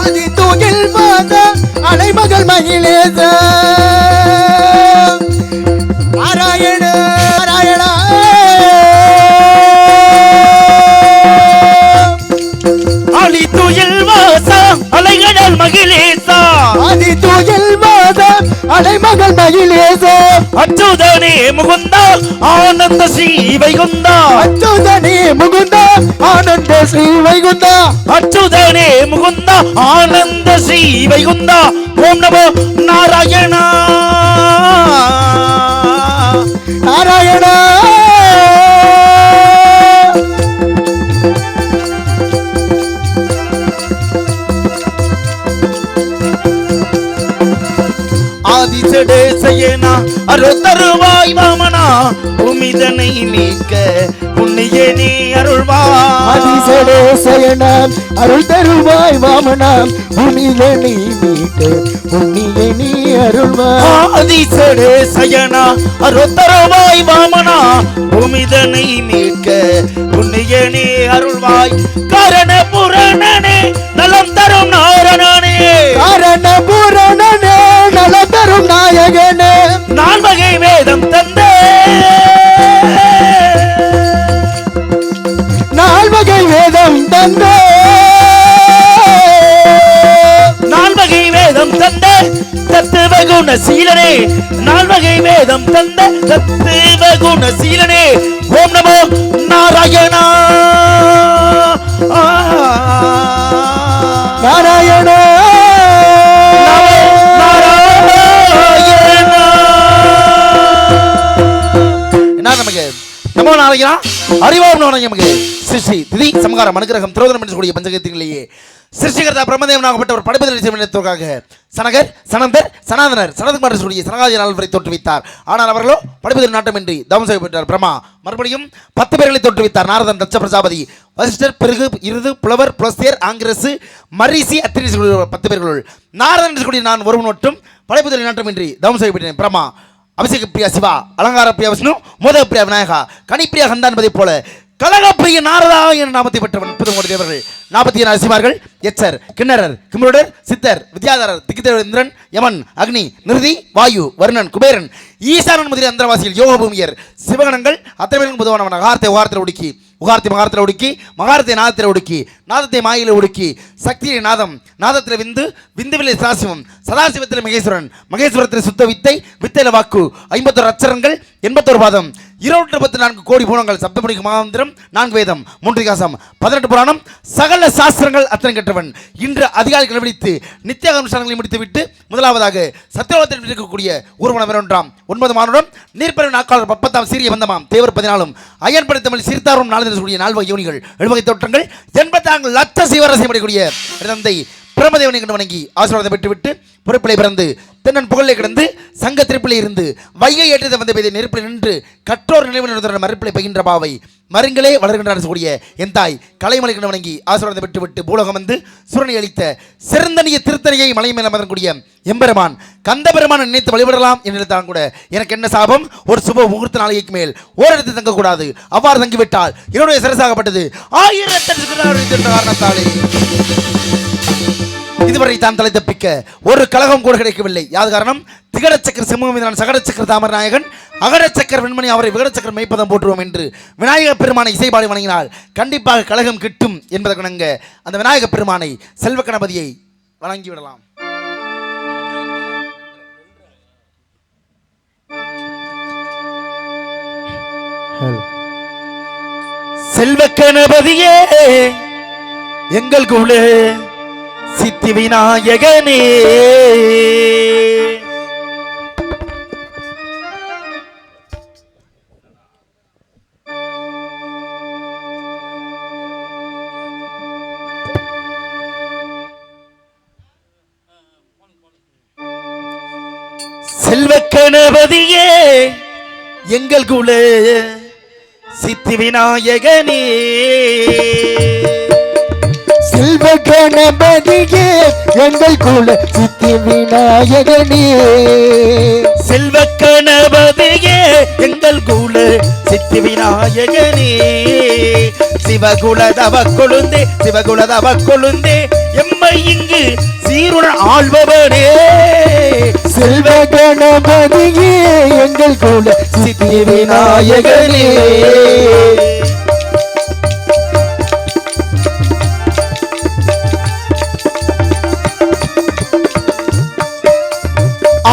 ஆதி தூகில் வாத அலைமகள் மகிழேச நாராயண நாராயண ஆதி தூகில் வாச அலைகடல் மகிழேசா ஆதி தூகில் வாத அலைமகள் மகிழேச அச்சுதனே முகுந்தா ஆனந்த ஸ்ரீ வைகுந்தா அச்சுதனே முகுந்தா ஆனந்த ஸ்ரீ வைகுந்தா அச்சுதனே முகுந்தா ஆனந்த ஸ்ரீ வைகுந்தா ஓம் நமோ நாராயண நாராயண ஆதிசடேசயனா அருள்தருவாய் வாமனா உமிதனை மீட்க புண்ணிய நீ அருள்வாய் ஆதிசடேசயனா அருள் தருவாய் வாமனா பூமிதனை மீட்க புண்ணிய நீ அருள்வாய் ஆதிசடேசயனா அருள்தருவாய் வாமனா உமிதனை மீட்க புண்ணிய நீ அருள்வாய் காரண புராணனே நலம் தரும் நாரணனே காரண பூரணனே நல தரும் நாயகனே நான் வகை வேதம் தந்தே நால்வகை வேதம் தந்தே நால்வகை வேதம் தந்த தத்துவ குணசீலனே நால்வகை வேதம் தந்த தத்துவ குணசீலனே ஓம் நமோ நாராயணா நாராயண என்ன நமக்கு நமோ நாராயணா அறிவோம் நமக்கு சிருஷ்டி திதி சமகாரம் அனுகிரகம் திரோதனம் என்று கூடிய பஞ்சகத்திலேயே சிருஷ்டிகர்த்தா பிரம்மதேவனாகப்பட்ட ஒரு படைப்பதில் செய்வதற்காக சனகர் சனந்தர் சனாதனர் சனத்குமார் கூடிய சனகாதி நால்வரை தோற்றுவித்தார். ஆனால் அவர்களோ படைப்பதில் நாட்டமின்றி தவம் செய்யப்பட்டார். பிரம்மா மறுபடியும் 10 பேர்களை தோற்றுவித்தார். நாரதன் தட்ச பிரஜாபதி வசிஷ்டர் பிறகு இருது புலவர் புலஸ்தியர் ஆங்கிரசு மரிசி அத்திரி 10 பேர்களுள் நாரதன் என்று கூடிய நான் ஒருவன் மட்டும் படைப்பதில் நாட்டமின்றி தவம் செய்யப்பட்டேன். பிரம்மா அபிஷேக பிரியா சிவா அலங்கார பிரியா விஷ்ணு மோதக பிரியா விநாயகா கனிப்பிரியா கந்தான் என்பதை போல கலகப்பிரிய நாரதா என்ற நாமத்தை பெற்றவன் 30 தேவர்கள் 40 நரசிம்மார்கள் எச்சர் கிண்ணரர் கிம்ருடர் சித்தர் வித்யாதரர் திகிதேவர் இந்திரன் யமன் அக்னி நிருதி வாயு வருணன் குபேரன் ஈசானன் முதலிய அந்தரவாசிகள் யோக பூமியர் சிவகணங்கள் அத்தனைவர்களும் பொதுவானவன் அகாரத்தை உகாரத்தில் ஒடுக்கி உகாரத்தை மகாரத்தில் ஒடுக்கி மகாரத்தை நாதத்தில் ஒடுக்கி நாதத்தை மாயில ஒடுக்கி சக்தியை நாதம் நாதத்தில் விந்து விந்துவிலே சதாசிவம் சதாசிவத்தில் மகேஸ்வரன் மகேஸ்வரத்தில் சுத்த வித்தை வித்தையில வாக்கு 51 அச்சரங்கள் 81 பாதம் 224 கோடி பூனங்கள் சப்தமணிக்கு மகாந்திரம் 4 வேதம் 3 காசம் 18 புராணம் சகல சாஸ்திரங்கள் அத்தனை கற்றவன் இன்று அதிகாலை கடைபிடித்து நித்திய அனுஷ்டானங்களை முடித்துவிட்டு முதலாவதாக சத்தியலோகத்தில் இருக்கக்கூடிய ஊர்வலம் வேறொன்றாம் 9 மானுடம் நீர்ப்பறவை நாட்காளர் 10ஆம் சீரிய பந்தமாம் தேவர் 14 அயன் படைத்தமிழ் சிறுத்தாரும் 4 4 யோனிகள் 7 தோற்றங்கள் 84 லட்ச சீவரசை படைக்கூடிய தந்தை பிரம்மதேவனை கண்டு வணங்கி ஆசீர்வாதம் பெற்றுவிட்டு பொறுப்பிலை பிறந்து தென்னன் புகழை கிடந்து சங்க திருப்பிலை இருந்து வைகை ஏற்றத்தை வந்த பெய்த நெருப்பில் நின்று கற்றோர் நினைவு மறுப்பிலை பகின்ற பாவை மருங்களே வளர்கின்றார் கூடிய என் தாய் கலைமலை கண்டு வணங்கி ஆசீர்வாதம் பெற்றுவிட்டு பூலோகம் வந்து சுரணி அளித்த சிறந்தனிய திருத்தணியை மலை மேல் அமர்ந்தக்கூடிய எம்பெருமான் கந்தபெருமான் நினைத்து வழிபடலாம் என்று கூட எனக்கு என்ன சாபம் ஒரு சுப முகூர்த்த நாளைக்கு மேல் ஓரிடத்தில் தங்கக்கூடாது அவ்வாறு தங்கிவிட்டால் என்னுடைய சிறசாகப்பட்டது 1000 காரணத்தாலே இதுவரை தான் தலை தப்பிக்க ஒரு கலகம் கூட கிடைக்கவில்லை. யாது காரணம் திகடச்சக்கர சிம்மன் சகடச்சக்கர தாமர நாயகன் அகடச்சக்கர வெண்மணி அவரை விகடச்சக்கர மெய்ப்பதம் போற்றுவோம் என்று விநாயக பெருமானை இசைபாடி வணங்கினால் கண்டிப்பாக கலகம் கிட்டும் என்பதற்கணங்க அந்த விநாயக பெருமானை செல்வ கணபதியை வணங்கிவிடலாம். செல்வ கணபதியே எங்கள் குல சித்தி விநாயகனே செல்வ கணபதியே எங்கள் குல சித்தி விநாயகனே செல்வ கணபதியே எங்கள் குல சித்தி விநாயகனே செல்வ கணபதியே எங்கள் குல சித்தி விநாயகனே சிவகுல தவ கொழுந்தே சிவகுல தவ கொழுந்தே எம்மை இங்கு சீருடன் ஆள்பவனே செல்வ கணபதியே எங்கள் குல சித்தி விநாயகனே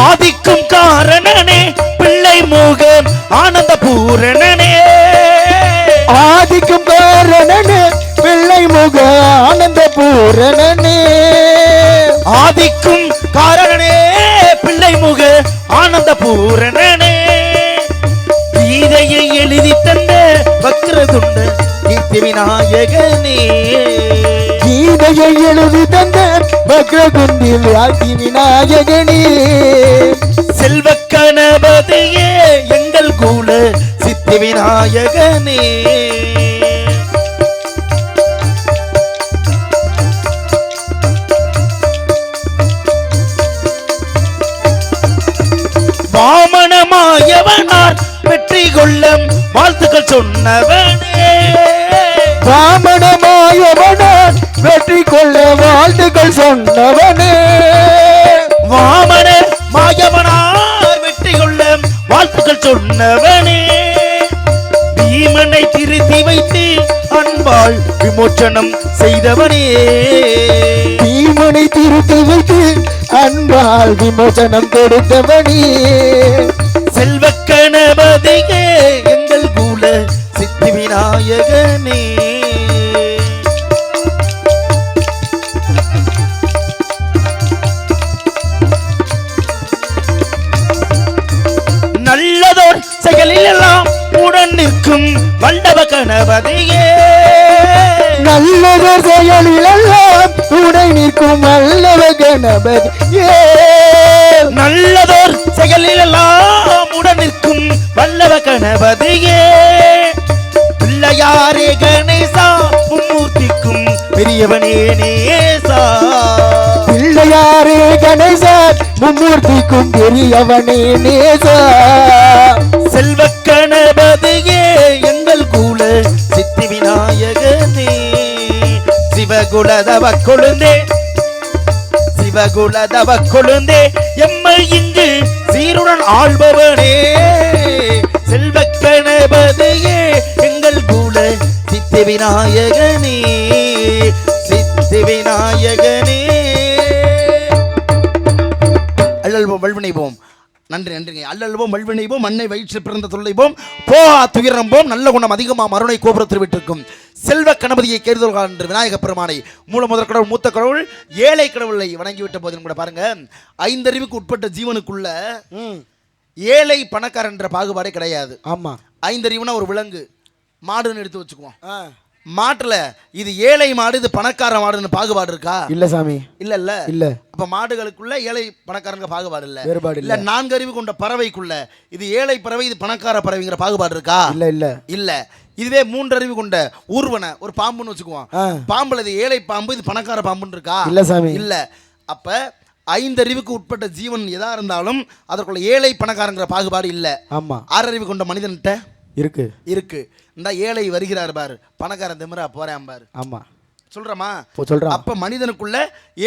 ஆதிக்கும் காரணனே பிள்ளை முகம் ஆனந்த பூரணனே ஆதிக்கும் காரணனே பிள்ளை முக ஆனந்த பூரணனே ஆதிக்கும் காரணனே பிள்ளை முக ஆனந்த பூரணனே கீதையை எழுதி தந்த வக்ரதுண்ட கீர்த்தி விநாயகனே கீதையை எழுதி தந்த வக்ரகுண்டில் ஆதி விநாயகனே செல்வ கணபதியே எங்கள் குல சித்தி விநாயகனே வாமனமாயவனார் வெற்றி கொள்ளும் வாழ்த்துக்கள் சொன்னவனே வாமனமாயவனார் வெற்றி கொள்ள வாழ்த்துக்கள் சொன்னவனே வாமன மாயவனார் வெற்றி கொள்ளும் வாழ்த்துக்கள் சொன்னவனே பீமனை திருத்தி வைத்து அன்பால் விமோச்சனம் செய்தவனே பீமனை திருத்தி வைத்து அன்பால் விமோசனம் கொடுத்தவனே செல்வ கணபதியே எங்கள் குல சித்தி விநாயகனே நல்லதோர் செயலில் எல்லாம் உடன் நிற்கும் வல்லவ கணபதியே நல்லதொரு செயலிலெல்லாம் துணை நிற்கும் வல்லவ கணபதியே நல்லதோர் செயலில் எல்லாம் உடன் நிற்கும் வல்லவ கணபதியே பிள்ளையாரே கணேசா மும்மூர்த்திக்கும் பெரியவனே நேசா பிள்ளையாரே கணேசா மும்மூர்த்திக்கும் பெரியவனே நேசா செல்வ கணபதியே எங்கள் குல சித்தி விநாயகனே சிவகுலதவ கொழுந்தே சிவகுலதவ கொழுந்தே எம்மை இங்கு சீருடன் ஆள்பவனே செல்வ கணபதியே எங்கள் குல சித்தி விநாயகனே சித்தி விநாயகனே அல்லல்வோம் வல்வினைவோம் நன்றி நன்றிங்க அல்லல்வோம் வல்வினைவோம் மண்ணை வயிற்று பிறந்த தொல்லைவோம் போ துயரம்போம் நல்ல குணம் அதிகமாக மருணை கோபுரத்தில் விட்டிருக்கும் செல்வ கணபதியை கேடுதல் என்று விநாயக பெருமானை மூல முதல் கடவுள் மூத்த கடவுள் ஏழை கடவுளை வணங்கிவிட்ட போதிலும் கூட பாருங்க ஐந்தறிவுக்கு உட்பட்ட ஜீவனுக்குள்ள ஏழை பணக்காரன் என்ற பாகுபாடே கிடையாது. ஆமா, ஐந்தறிவுனா ஒரு விலங்கு மாடுன்னு எடுத்து வச்சுக்குவோம். மாட்டுல இது ஏழை மாடு இது பணக்கார மாடுன்னு பாகுபாடு இருக்கா? இல்ல சாமி, இல்ல இல்ல இல்ல. அப்ப மாடுகளுக்குள்ள ஏழை பணக்காரங்க பாகுபாடு இல்ல, வேறுபாடு இல்ல. நான்கு அறிவு கொண்ட பறவைக்குள்ள இது ஏழை பறவை இது பணக்கார பறவைங்கிற பாகுபாடு இருக்கா? இல்ல இல்ல இல்ல. இதுவே மூன்றறிவு கொண்ட ஊர்வன ஒரு பாம்புன்னு வச்சுக்குவோம். பாம்புல இது ஏழை பாம்பு இது பணக்கார பாம்புன்னு இருக்கா? இல்ல சாமி, இல்ல. அப்ப ஐந்தறிவுக்கு உட்பட்ட ஜீவன் எதா இருந்தாலும் அதற்குள்ள ஏழை பணக்காரங்கிற பாகுபாடு இல்ல. ஆமா, ஆறறிவு கொண்ட மனிதன்கிட்ட இருக்கு இருக்கு. இந்த ஏழை வருகிறார் பாரு, பணக்காரன் திமிரா போறேன் பாரு. ஆமா, சொல்றமா? சொல்றேன். அப்ப மனிதனுக்குள்ள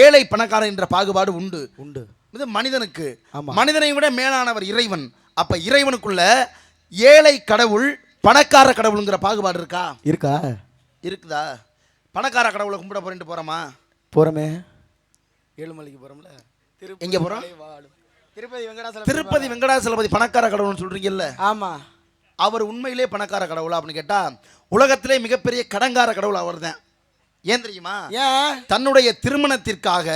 ஏழை பணக்காரன் என்ற பாகுபாடு உண்டு உண்டு. இது மனிதனுக்கு. ஆமா, மனிதனை விட மேலானவர் இறைவன். அப்ப இறைவனுக்குள்ள ஏழை கடவுள் பணக்கார கடவுளுங்கிற பாகுபாடு இருக்கா? இருக்கா? இருக்குதா? பணக்கார கடவுளை கும்பிட போறேன்ட்டு போறோமா? போறமே. ஏழுமலைக்கு போறோம்ல. எங்க போறோம்? திருப்பதி வெங்கடாசலபதி பணக்கார கடவுள்னு சொல்றீங்கல்ல? ஆமா. அவர் உண்மையிலே பணக்கார கடவுளா அப்படின்னு கேட்டா உலகத்திலே மிகப்பெரிய கடங்கார கடவுள் அவர் தான். ஏன் தெரியுமா? தன்னுடைய திருமணத்திற்காக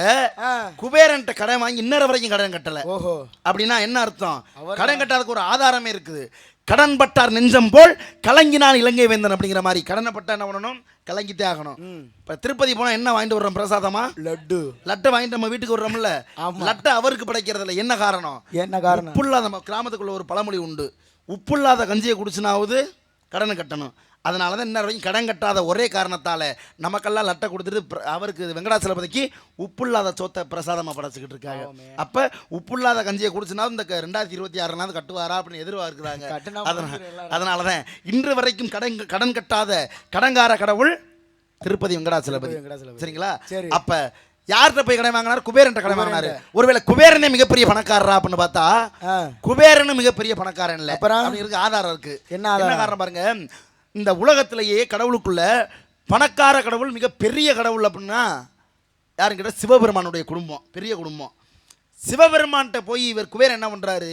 குபேரன்ட்ட கடன் வாங்கி இன்னொரு வரைக்கும் கடன் கட்டல. ஓஹோ. அப்படின்னா என்ன அர்த்தம்? கடன் கட்டாததுக்கு ஒரு ஆதாரமே இருக்குது. கடன் பட்டார் நெஞ்சம் போல் கலங்கினான் இலங்கை வேந்தன் அப்படிங்கிற மாதிரி கடனை பட்டா என்ன பண்ணணும்? கலங்கிட்டே ஆகணும். இப்ப திருப்பதி போனா என்ன வாங்கிட்டு வர்றோம்? பிரசாதமா? லட்டு. லட்டை வாங்கிட்டு நம்ம வீட்டுக்கு வர்றோம்ல, லட்டை அவருக்கு படைக்கிறது இல்லை. என்ன காரணம்? என்ன காரணம்? உப்புள்ள நம்ம கிராமத்துக்குள்ள ஒரு பழமொழி உண்டு, உப்புள்ளாத கஞ்சியை குடிச்சுனாவது கடனை கட்டணும். அதனால தான் இன்ன வரைக்கும் கடன் கட்டாத ஒரே காரணத்தால் நமக்கெல்லாம் லட்டை கொடுத்துட்டு அவருக்கு வெங்கடாச்சலபதிக்கு உப்புள்ளாத சோத்தை பிரசாதமாக படைச்சிக்கிட்டு இருக்காங்க. அப்போ உப்புள்ளாத கஞ்சியை குடிச்சுனா இந்த 2026 கட்டுவாரா அப்படின்னு எதிர்பார்க்குறாங்க. அதனால தான் இன்று வரைக்கும் கடன் கட்டாத கடங்கார கடவுள் திருப்பதி வெங்கடாச்சலபதி. சரிங்களா? அப்ப யார்கிட்ட போய் கடன் வாங்கினார்? குபேரன் கடன் வாங்கினாரு. ஒருவேளை குபேரனே மிகப்பெரிய பணக்காரரா அப்படின்னு பார்த்தா குபேரன் மிகப்பெரிய பணக்காரன் இல்ல. இருக்கு ஆதாரம் இருக்கு. என்ன காரணம் பாருங்க, இந்த உலகத்திலேயே கடவுளுக்குள்ள பணக்கார கடவுள் மிகப்பெரிய கடவுள் அப்படின்னா யாரும் கேட்டால் சிவபெருமானுடைய குடும்பம், பெரிய குடும்பம். சிவபெருமான்கிட்ட போய் இவர் குபேரன் என்ன பண்றாரு,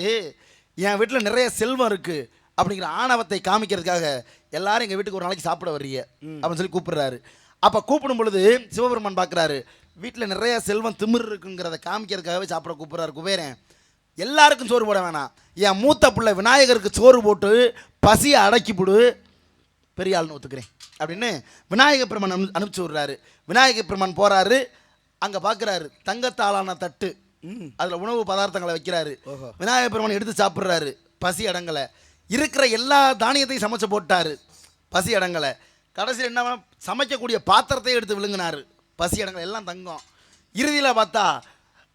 என் வீட்டில் நிறைய செல்வம் இருக்கு அப்படிங்கிற ஆணவத்தை காமிக்கிறதுக்காக எல்லாரும் எங்கள் வீட்டுக்கு ஒரு நாளைக்கு சாப்பிட வர்றீங்க அப்படின்னு சொல்லி கூப்பிடுறாரு. அப்போ கூப்பிடும் பொழுது சிவபெருமான் பார்க்குறாரு, வீட்டில் நிறைய செல்வம் திமிர் இருக்குங்கிறத காமிக்கிறதுக்காகவே சாப்பிட கூப்பிட்றாரு குபேரன். எல்லாருக்கும் சோறு போட வேணாம், என் மூத்த பிள்ளை விநாயகருக்கு சோறு போட்டு பசியை அடக்கிவிடு, பெரிய ஆள்னு ஒத்துக்கிறேன் அப்படின்னு விநாயகர் பெருமான் அனுப்பிச்சு விடுறாரு. விநாயகர் பெருமான் போகிறாரு, அங்கே பார்க்குறாரு தங்கத்தாலான தட்டு, அதில் உணவு பதார்த்தங்களை வைக்கிறாரு. விநாயகர் பெருமான் எடுத்து சாப்பிட்றாரு, பசி அடங்கலை. இருக்கிற எல்லா தானியத்தையும் சமைச்சு போட்டார், பசி அடங்கலை. கடைசியில் என்ன, சமைக்கக்கூடிய பாத்திரத்தையும் எடுத்து விழுங்கினார், பசி அடங்கலை. எல்லாம் தங்கம். இறுதியில் பார்த்தா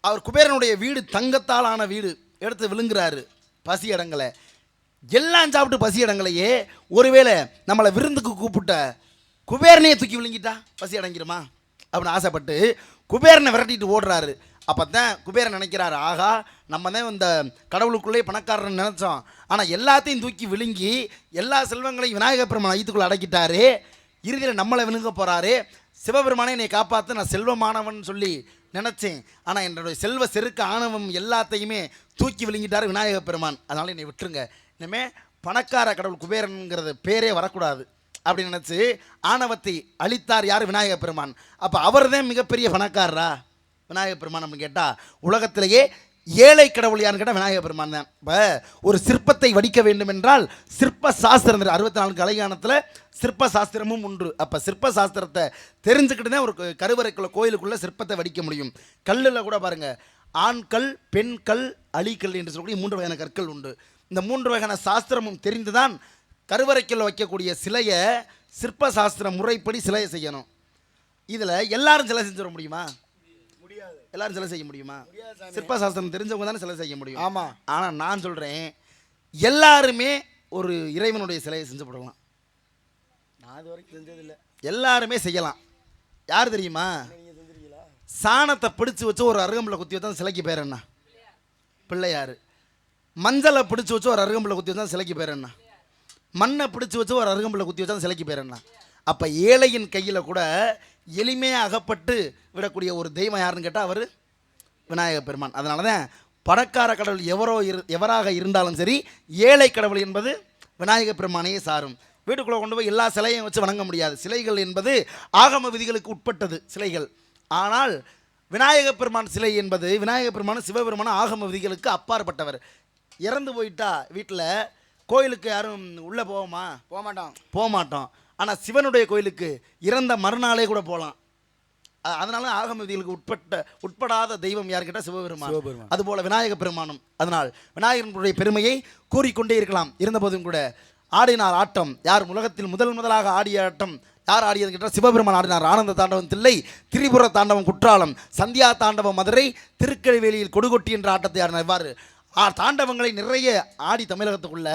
அவர் குபேரனுடைய வீடு தங்கத்தாலான வீடு, எடுத்து விழுங்குறாரு, பசி அடங்கலை. எல்லாம் சாப்பிட்டு பசி அடங்கலையே, ஒருவேளை நம்மளை விருந்துக்கு கூப்பிட்ட குபேரனையே தூக்கி விழுங்கிட்டா பசி அடங்கிடுமா அப்படின்னு ஆசைப்பட்டு குபேரனை விரட்டிட்டு ஓடுறாரு. அப்போ தான் குபேரன் நினைக்கிறாரு, ஆகா நம்ம தான் இந்த கடவுளுக்குள்ளே பணக்காரன் நினச்சோம், ஆனால் எல்லாத்தையும் தூக்கி விழுங்கி எல்லா செல்வங்களையும் விநாயகர் பெருமான் ஐயத்துக்குள்ளே அடக்கிட்டாரு, இறுதியில் நம்மளை விழுங்க போகிறாரு. சிவபெருமானே என்னை காப்பாற்ற நான் செல்வமானவன் சொல்லி நினச்சேன், ஆனால் என்னுடைய செல்வ செருக்கு ஆணவம் எல்லாத்தையுமே தூக்கி விழுங்கிட்டாரு விநாயகர் பெருமான், அதனால் என்னை விட்டுருங்க, இனிமே பணக்கார கடவுள் குபேரனுங்கிறது பேரே வரக்கூடாது அப்படின்னு நினச்சி ஆணவத்தை அழித்தார் யார்? விநாயகர் பெருமான். அப்போ அவர் தான் மிகப்பெரிய பணக்காரரா விநாயகர் பெருமான் அப்படின்னு கேட்டால், உலகத்திலேயே ஏழை கடவுள் யாருன்னு கேட்டால் விநாயகர் பெருமான் தான். இப்போ ஒரு சிற்பத்தை வடிக்க வேண்டும் என்றால் சிற்ப சாஸ்திரம், 64 கலைஞானத்தில் சிற்ப சாஸ்திரமும் உண்டு. அப்போ சிற்ப சாஸ்திரத்தை தெரிஞ்சுக்கிட்டு தான் ஒரு கருவறைக்குள்ள கோயிலுக்குள்ளே சிற்பத்தை வடிக்க முடியும். கல்லில் கூட பாருங்கள், ஆண்கல், பெண்கல், அலிக்கல் என்று சொல்லக்கூடிய 3 வகையான கற்கள் உண்டு. இந்த 3 வகையான சாஸ்திரமும் தெரிந்துதான் கருவறைக்குள்ள வைக்கக்கூடிய சிலையை சிற்ப சாஸ்திர முறைப்படி சிலையை செய்யணும். இதில் எல்லாரும் சிலை செஞ்சிட முடியுமா? முடியாது. எல்லாரும் சிலை செய்ய முடியுமா? சிற்ப சாஸ்திரம் தெரிஞ்சவங்க தானே சிலை செய்ய முடியும். ஆமாம். ஆனால் நான் சொல்கிறேன், எல்லாருமே ஒரு இறைவனுடைய சிலையை செஞ்சு போடலாம். நான் இது வரைக்கும் செஞ்சதில்லை. எல்லாருமே செய்யலாம். யார் தெரியுமா? சாணத்தை பிடிச்சி வச்சு ஒரு அருகம்பில் குத்தி வச்சா சிலைக்கு பேர் என்ன? பிள்ளையார். மஞ்சளை பிடிச்சி வச்சு ஒரு அருகம்பில் குத்தி வச்சா சிலைக்கு பேர் என்ன? மண்ணை பிடிச்சி வச்சு ஒரு அருகம்பில் குத்தி வச்சா சிலைக்கு பேர் என்ன? அப்போ ஏழையின் கையில் கூட எளிமையாக அகப்பட்டு விடக்கூடிய ஒரு தெய்வம் யாருன்னு கேட்டால் அவர் விநாயகர் பெருமான். அதனால தான் பணக்கார கடவுள் எவராக இருந்தாலும் சரி, ஏழை கடவுள் என்பது விநாயகர் பெருமானையே சாரும். வீட்டுக்குள்ளே கொண்டு போய் எல்லா சிலையும் வச்சு வணங்க முடியாது. சிலைகள் என்பது ஆகம விதிகளுக்கு உட்பட்டது சிலைகள். ஆனால் விநாயகர் பெருமான் சிலை என்பது, விநாயகர் பெருமான் சிவபெருமான ஆகம விதிகளுக்கு அப்பாற்பட்டவர். இறந்து போயிட்டா வீட்டில் கோயிலுக்கு யாரும் உள்ளே போக மாட்டோம். ஆனால் சிவனுடைய கோயிலுக்கு இறந்த மறுநாளே கூட போகலாம். அதனால ஆகம விதிகளுக்கு உட்படாத தெய்வம் யார் கேட்டால் சிவபெருமான். அதுபோல் விநாயகர் பெருமானும். அதனால் விநாயகனுடைய பெருமையை கூறிக்கொண்டே இருக்கலாம். இருந்தபோதும் கூட ஆடினார் ஆட்டம். யார் உலகத்தில் முதலாக ஆடிய ஆட்டம் யார் ஆடியது கேட்டால் சிவபெருமான் ஆடினார். ஆனந்த தாண்டவம் தில்லை, திரிபுர தாண்டவம் குற்றாலம், சந்தியா தாண்டவம் மதுரை, திருக்கழிவேலியில் கொடுகொட்டி என்ற ஆட்டத்தை ஆடினார். இவ்வாறு தாண்டவங்களை நிறைய ஆடி தமிழகத்துக்குள்ள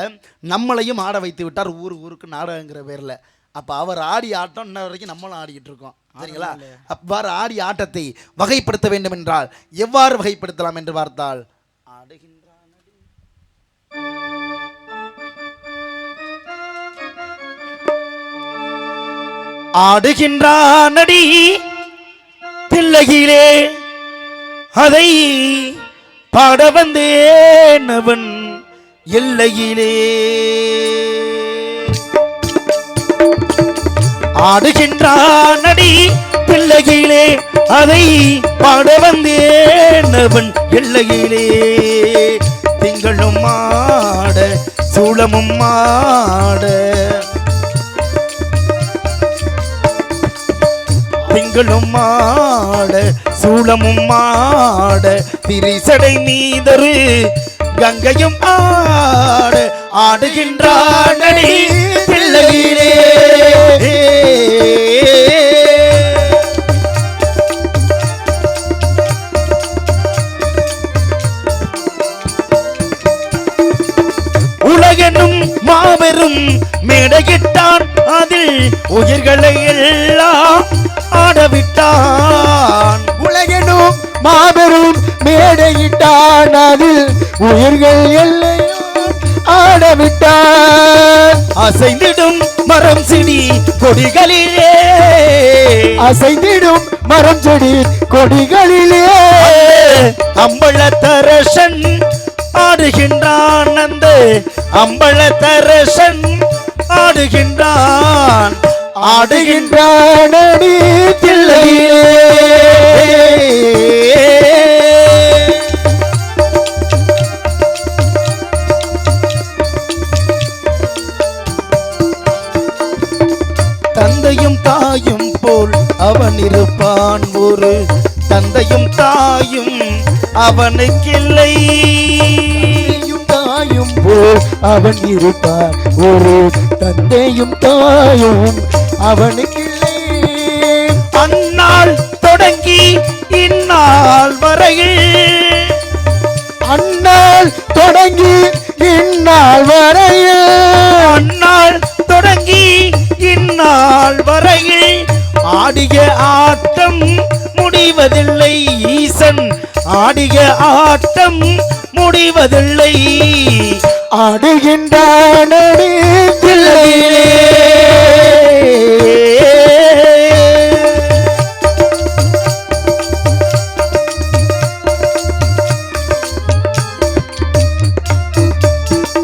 நம்மளையும் ஆட வைத்து விட்டார், ஊருக்கு நாடகங்கிற பேரில். அப்போ அவர் ஆடிய ஆட்டம் இன்ன வரைக்கும் நம்மளும் ஆடிக்கிட்டு இருக்கோம். சரிங்களா? அவ்வாறு ஆடிய ஆட்டத்தை வகைப்படுத்த வேண்டும் என்றால் எவ்வாறு வகைப்படுத்தலாம் என்று பார்த்தால், ஆடுகின்றானடி தில்லையிலே அதை பாட வந்தேன் அவன் எல்லையிலே. ஆடுகின்றானடி தில்லையிலே அதை பாட வந்தேன் அவன் எல்லையிலே. திங்களும் ஆட சூளமும் ஆட, திங்களும் ஆட சூளமும் ஆட, திரிசடை மீதரு கங்கையும் ஆடுகின்றானடி தில்லையிலே. உலகெனும் மாபெரும் மேடையிட்டான், அதில் உயிர்களை எல்லாம் ஆடவிட்டான். உலகெனும் மாபெரும் மேடையிட்டான், அதில் உயிர்கள் எல்லையும் ஆடவிட்டான். அசைந்திடும் மரம் செடி கொடிகளிலே, அசைந்திடும் மரம் செடி கொடிகளிலே அம்பலத்தரசன் ஆடுகின்றான். அந்த அம்பலத்தரசன் ஆடுகின்றான். ஆடுகின்றானடி தில்லையிலே. தந்தையும் தாயும் போல் அவன் இருப்பான், ஒரு தந்தையும் தாயும் அவனுக்கில்லை. தாயும் போல் அவன் இருப்பான், ஒரு தந்தையும் தாயும் அவனுக்கில்லை. அந்நாள் தொடங்கி இந்நாள் வரையில், அந்நாள் தொடங்கி இந்நாள் வரையில், அந்நாள் தொடங்கி இந்நாள் வரையில் ஆடிய ஆட்டம் முடிவதில்லை. ஈசன் ஆடிய ஆட்டம் முடிவதில்லை. ஆடுகின்றானடி தில்லையிலே.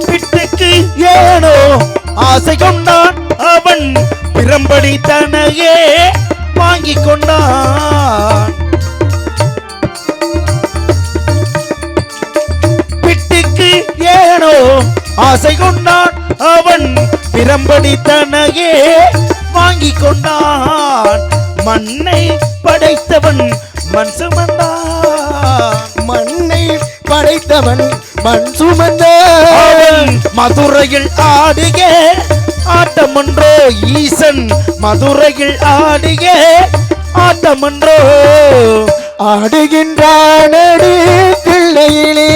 பிட்டுக்கு ஏனோ ஆசை கொண்டான், அவன் பிரம்படி தனையே வாங்கிக் கொண்டான். பிட்டுக்கு ஏனோ ஆசை கொண்டான், அவன் பிரம்படி தனையே வாங்கிக் கொண்டான். மண்ணை படைத்தவன் மண் சுமந்தான், மண்ணை படைத்தவன் மண் சுமந்தான். மதுரையில் ஆடுக ஆட்டமன்றோ ஈசன், மதுரையில் ஆடுக ஆட்டமன்றோ. ஆடுகின்றானடி தில்லையிலே.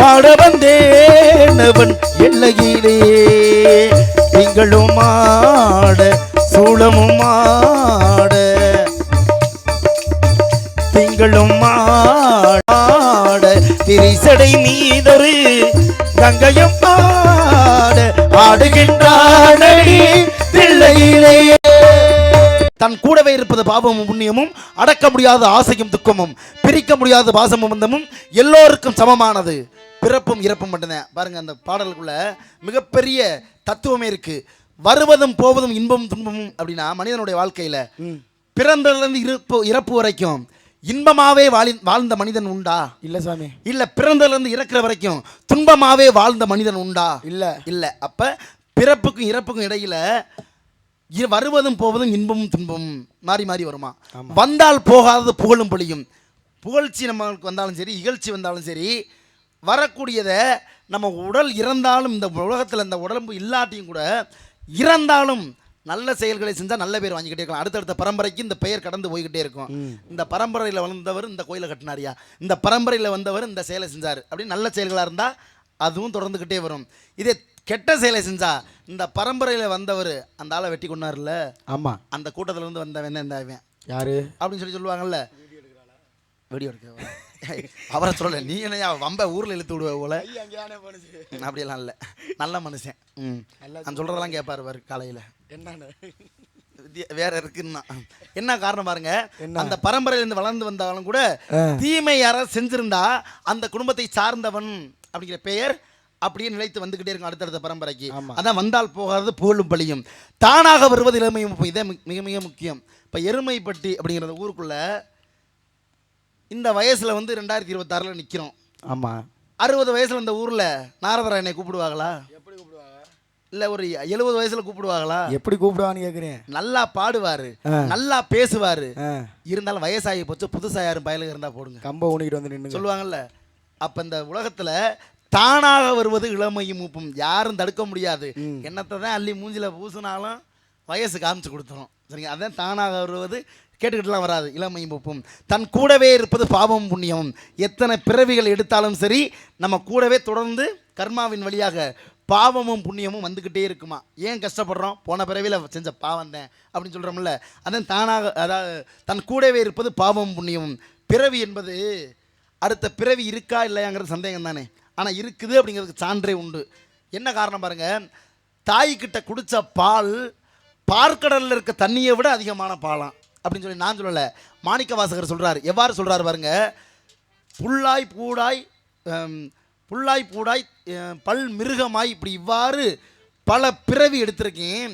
ஆட வந்தேனவன் எல்லையிலே. திங்களும் ஆட சூளமும் ஆட, திங்களும் ஆட திரிசடை மீதொரு கங்கையும் ஆட. ஆடுகின்றானடி தில்லையிலே. தன் கூடவே இருப்பது பாவமும் புண்ணியமும், அடக்க முடியாத ஆசையும் துக்கமும், பிரிக்க முடியாத பாசமும் பந்தமும், எல்லோருக்கும் சமமானது பிறப்பும் இறப்பும் மட்டும்தான். பாருங்க, அந்த பாடலுக்குள்ள மிகப்பெரிய தத்துவமே இருக்கு. வருவதும் போவதும் இன்பமும் துன்பமும் அப்படின்னா, மனிதனுடைய வாழ்க்கையில பிறந்ததிலிருந்து இறப்பு வரைக்கும் இன்பமாவே வாழ்ந்த மனிதன் உண்டா? இல்ல சாமி. இல்ல பிறந்ததிலிருந்து இறக்குற வரைக்கும் துன்பமாவே வாழ்ந்த மனிதன் உண்டா? இல்ல இல்ல. அப்ப பிறப்புக்கும் இறப்புக்கும் இடையில வருவதும் போவதும் இன்பமும் துன்பமும் மாறி மாறி வருமா? வந்தால் போகாதது புகழும் பொழியும். புகழ்ச்சி நம்மளுக்கு வந்தாலும் சரி, இகழ்ச்சி வந்தாலும் சரி, வரக்கூடியதை நம்ம உடல் இறந்தாலும், இந்த உலகத்தில் இந்த உடம்பு இல்லாட்டியும் கூட இறந்தாலும் நல்ல செயல்களை செஞ்சால் நல்ல பேர் வாங்கிக்கிட்டே இருக்கலாம். அடுத்தடுத்த பரம்பரைக்கு இந்த பெயர் கடந்து போய்கிட்டே இருக்கும். இந்த பரம்பரையில் வந்தவர் இந்த கோயிலை கட்டினாரியா, இந்த பரம்பரையில் வந்தவர் இந்த செயலை செஞ்சார் அப்படின்னு நல்ல செயல்களாக இருந்தால் அதுவும் தொடர்ந்துக்கிட்டே வரும். இதே கெட்ட செயலை செஞ்சா, இந்த பரம்பரையில் வந்தவர் அந்த ஆளை வெட்டி கொண்டார்ல, ஆமாம், அந்த கூட்டத்தில் இருந்து வந்தவன் இந்த யாரு அப்படின்னு சொல்லுவாங்கல்ல. வெடி எடுக்க அவரை சொல்லலை, நீ என்ன வம்ப ஊரில் இழுத்து விடுவ போல. அப்படியெல்லாம் இல்லை, நல்ல மனுஷன். நான் சொல்கிறதெல்லாம் கேட்பார் காலையில். என்னன்னு வேற இருக்குன்னா என்ன காரணம் பாருங்க, அந்த பரம்பரையிலிருந்து வளர்ந்து வந்தாலும் கூட தீமை யாராவது செஞ்சிருந்தா அந்த குடும்பத்தை சார்ந்தவன் அப்படிங்கிற பெயர் அப்படியே நிலைத்து வந்துகிட்டே இருக்கும் அடுத்தடுத்த பரம்பரைக்கு. அதான் வந்தால் போகாதது புகழும் பழியும். தானாக வருவது இளமையும். இதை மிக மிக முக்கியம். இப்போ எருமைப்பட்டி அப்படிங்கிற ஊருக்குள்ள இந்த வயசுல வந்து 2026 நிற்கிறோம். ஆமாம், 60 வயசுல இந்த ஊரில் நாரதரா என்னை கூப்பிடுவாங்களா? எப்படி கூப்பிடுவாங்க? இல்லை ஒரு 70 வயசுல கூப்பிடுவாங்களா? எப்படி கூப்பிடுவான்னு கேட்குறேன். நல்லா பாடுவார், நல்லா பேசுவார். இருந்தாலும் வயசாகி போச்சு, புதுசாக யாரும் பயலுக இருந்தால் போடுங்க, கம்ப ஊனிக்கிட்டு வந்து நின்று சொல்லுவாங்கல்ல. அப்ப இந்த உலகத்துல தானாக வருவது இளமையும் மூப்பும், யாரும் தடுக்க முடியாது. என்னத்தை தான் அள்ளி மூஞ்சில பூசினாலும் வயசு காமிச்சு கொடுத்துரும். சரிங்க, அதான் தானாக வருவது, கேட்டுக்கிட்டுலாம் வராது. இளமையும் மூப்பும், தன் கூடவே இருப்பது பாவமும் புண்ணியமும். எத்தனை பிறவிகள் எடுத்தாலும் சரி, நம்ம கூடவே தொடர்ந்து கர்மாவின் வழியாக பாவமும் புண்ணியமும் வந்துக்கிட்டே இருக்குமா. ஏன் கஷ்டப்படுறோம்? போன பிறவியில் செஞ்ச பாவம் தான் அப்படின்னு சொல்கிறோம்ல. அதான் தானாக, அதாவது தன் கூடவே இருப்பது பாவமும் புண்ணியமும். பிறவி என்பது அடுத்த பிறவி இருக்கா இல்லையாங்கிறது சந்தேகம் தானே. ஆனால் இருக்குது அப்படிங்கிறதுக்கு சான்றே உண்டு. என்ன காரணம் பாருங்கள், தாய்கிட்ட குடித்த பால் பார்க்கடலில் இருக்க தண்ணியை விட அதிகமான பாலாம் அப்படின்னு சொல்லி நான் சொல்லலை, மாணிக்க வாசகர் சொல்கிறார். எவ்வாறு சொல்கிறார் பாருங்க, புல்லாய் பூடாய் பல் மிருகமாய், இப்படி இவ்வாறு பல பிறவி எடுத்திருக்கேன்.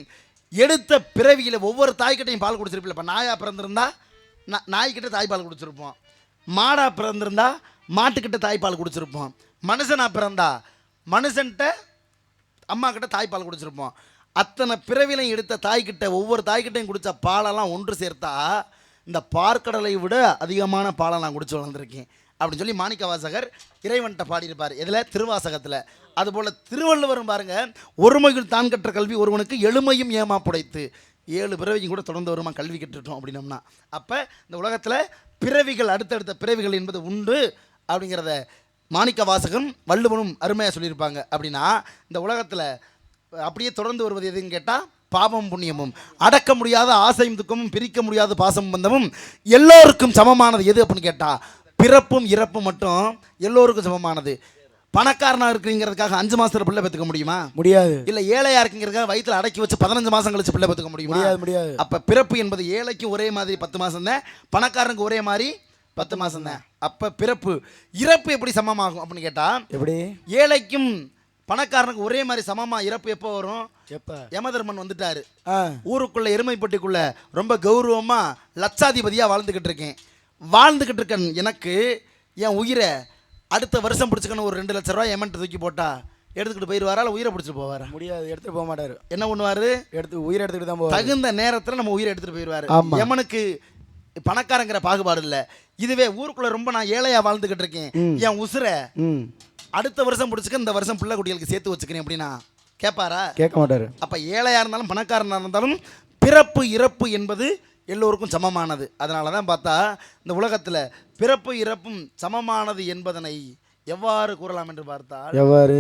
எடுத்த பிறவியில் ஒவ்வொரு தாய்கிட்டையும் பால் குடிச்சிருப்பில்ல. இப்போ நாயாக பிறந்திருந்தா நாய்கிட்ட தாய்ப்பால் குடிச்சிருப்போம், மாடாக பிறந்திருந்தா மாட்டுக்கிட்ட தாய்ப்பால் குடிச்சிருப்போம், மனுஷனாக பிறந்தா மனுஷன்கிட்ட அம்மா கிட்ட தாய்ப்பால் குடிச்சிருப்போம். அத்தனை பிறவிலையும் எடுத்த தாய்கிட்ட ஒவ்வொரு தாய்கிட்டையும் குடித்த பாலெல்லாம் ஒன்று சேர்த்தா இந்த பார்க்கடலை விட அதிகமான பாலை நான் குடிச்சு வளர்ந்துருக்கேன் அப்படின்னு சொல்லி மாணிக்க வாசகர் இறைவன்கிட்ட பாடியிருப்பார். இதில் திருவாசகத்தில். அதுபோல் திருவள்ளுவரும் பாருங்க, ஒருமையில் தான் கற்ற கல்வி ஒருவனுக்கு எழுமையும் ஏமா புடைத்து. 7 பிறவிக்கும் கூட தொடர்ந்து வருமா கல்வி கற்றுட்டோம் அப்படின்னம்னா. அப்போ இந்த உலகத்தில் பிறவிகள், அடுத்தடுத்த பிறவிகள் என்பது உண்டு அப்படிங்கிறத மாணிக்க வாசகம் வள்ளுவனும் அருமையாக சொல்லியிருப்பாங்க. அப்படின்னா இந்த உலகத்தில் அப்படியே தொடர்ந்து வருவது எதுன்னு கேட்டால் பாவம் புண்ணியமும், அடக்க முடியாத ஆசையும் துக்கமும், பிரிக்க முடியாத பாசம் பந்தமும், எல்லோருக்கும் சமமானது எது அப்படின்னு கேட்டால் பிறப்பும் இறப்பும் மட்டும் எல்லோருக்கும் சமமானது. பணக்காரனாக இருக்குங்கிறதுக்காக 5 மாதத்துல பிள்ளை பெற்றுக்க முடியுமா? முடியாது. இல்லை ஏழையாக இருக்குங்கிறதுக்காக வயிற்றில் அடக்கி வச்சு 15 மாதம் கழிச்சு பிள்ளை பெற்றுக்க முடியுமா? முடியாது. அப்போ பிறப்பு என்பது ஏழைக்கும் ஒரே மாதிரி 10 மாதம் தான், பணக்காரனுக்கு ஒரே மாதிரி 10 மாதம் தான். அப்போ பிறப்பு இறப்பு எப்படி சமமாகும் அப்படின்னு கேட்டால், எப்படி ஏழைக்கும் பணக்காரனுக்கு ஒரே மாதிரி சமமாக இறப்பு எப்போ வரும்? எப்போ யமதர்மன் வந்துட்டாரு, ஊருக்குள்ள எருமைப்பட்டிக்குள்ள ரொம்ப கௌரவமாக லட்சாதிபதியாக வாழ்ந்துக்கிட்டு இருக்கேன். எனக்கு என் உயிரை அடுத்த வருஷம் பிடிச்சிக்கணும், ஒரு 2 லட்ச ரூபா எமௌண்ட் தூக்கி போட்டா எடுத்துக்கிட்டு போயிடுவாரா, இல்லை உயிரை பிடிச்சிட்டு போவாரா? முடியாது, எடுத்துகிட்டு போக மாட்டார். என்ன பண்ணுவார்? உயிரை எடுத்துக்கிட்டு தான் போவார். தகுந்த நேரத்தில் நம்ம உயிரை எடுத்துகிட்டு போயிடுவார். எமனுக்கு பணக்காரங்கிற பாகுபாடு இல்லை. இதுவே ஊருக்குள்ள ரொம்ப நான் ஏழையாக வாழ்ந்துக்கிட்டு இருக்கேன், என் உசுரை அடுத்த வருஷம் பிடிச்சிக்க இந்த வருஷம் பிள்ளை குட்டிகளுக்கு சேர்த்து வச்சுக்கிறேன் அப்படின்னா கேட்பாரா? கேட்க மாட்டார். அப்போ ஏழையாக இருந்தாலும் பணக்காரனாக இருந்தாலும் பிறப்பு இறப்பு என்பது எல்லோருக்கும் சமமானது. அதனால தான் பார்த்தா இந்த உலகத்தில் பிறப்பு இறப்பும் சமமானது என்பதனை எவ்வாறு கூறலாம் என்று பார்த்தால், எவ்வாறு?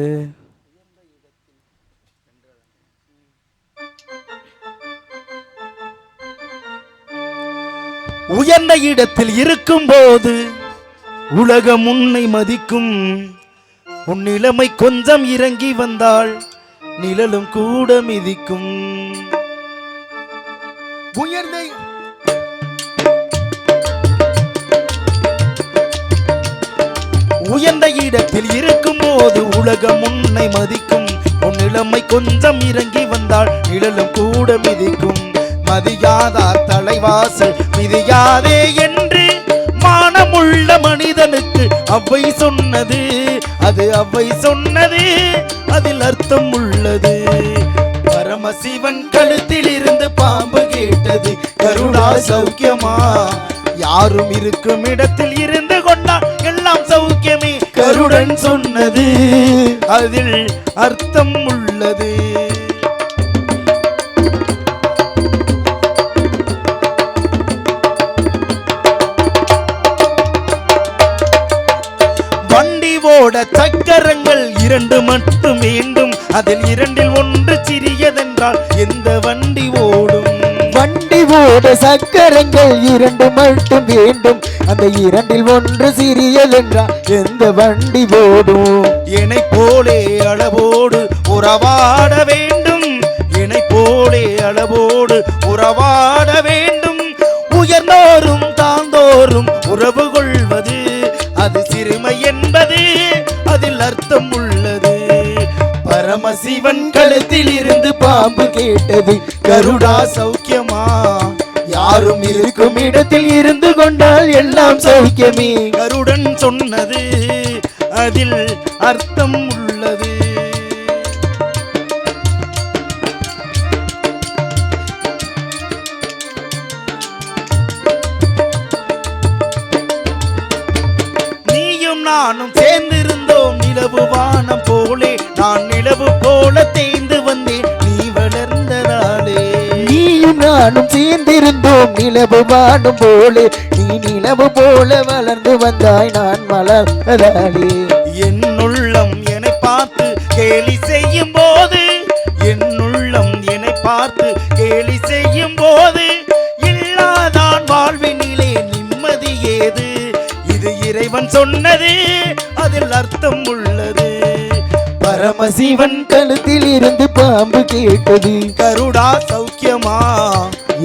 உயர்ந்த இடத்தில் இருக்கும் போது உலகம் உன்னை மதிக்கும், உன் நிலைமை கொஞ்சம் இறங்கி வந்தால் நிழலும் கூட மிதிக்கும். உயர்ந்த இடத்தில் இருக்கும் போது உலகம் உன்னை மதிக்கும், உன் நிலைமை கொஞ்சம் இறங்கி வந்தால் நிழலும் கூட மிதிக்கும். மதியாதார் தலைவாசல் மிதியாதே என்று மானமுள்ள மனிதனுக்கு அவ்வை சொன்னது, அது அவ்வை சொன்னது, அதில் அர்த்தம் உள்ளது. பரமசிவன் கழுத்தில் இருந்து பாம்பு கேட்டது, கருடா சௌக்கியமா? யாரும் இருக்கும் இடத்தில் இருந்து கொண்டால் எல்லாம் சௌக்கியமே, கருடன் சொன்னது, அதில் அர்த்தம் உள்ளது. வண்டி ஓட சக்கரங்கள் 2 மட்டும் வேண்டும், அதில் 2ல் 1 சிறியதென்றால் எந்த வண்டி ஓடும்? வண்டி ஓட சக்கரங்கள் 2 மட்டும் வேண்டும், அந்த 2ல் 1 சிறியதென்றால் எந்த வண்டி ஓடும்? என்னை போலே அளவோடு உறவாட வேண்டும், என்னை போலே அளவோடு உறவாட வேண்டும். உயர்ந்தோறும் தாழ்ந்தோறும் உறவு கொள்வது அது சிறுமை என்பது, அதில் அர்த்தம் உள்ளது. பரமசிவன் கழுத்தில் இருந்து பாம்பு கேட்டது, கருடா சௌக்கியமா? யாரும் இருக்கும் இடத்தில் இருந்து கொண்டால் எல்லாம் சௌக்கியமே, கருடன் சொன்னது, அதில் அர்த்தம் உள்ளது. நீயும் நானும் சேர்ந்திருந்தோம் நிலவு வானம் போலே, நான் நிலவு போல தேய்ந்து வந்தேன் நீ வளர்ந்ததாலே. நீயும் நானும் சேர்ந்திருந்தோம் நிலவு வானம் போலே, நீ நிலவு போல வளர்ந்து வந்தாய் நான் வளர்ந்ததாலே. என்னுள்ளம் என்னை பார்த்து கேலி செய்யும் போது, என்னுள்ளம் என்னை பார்த்து கேலி செய்யும் போது, இல்லாதான் வாழ்வினிலே நிம்மதி ஏது? இது இறைவன் சொன்னது, அதில் அர்த்தம் உள்ளது. பரமசிவன் கழுத்தில் இருந்து பாம்பு கேட்டது, கருடா சௌக்கியமா?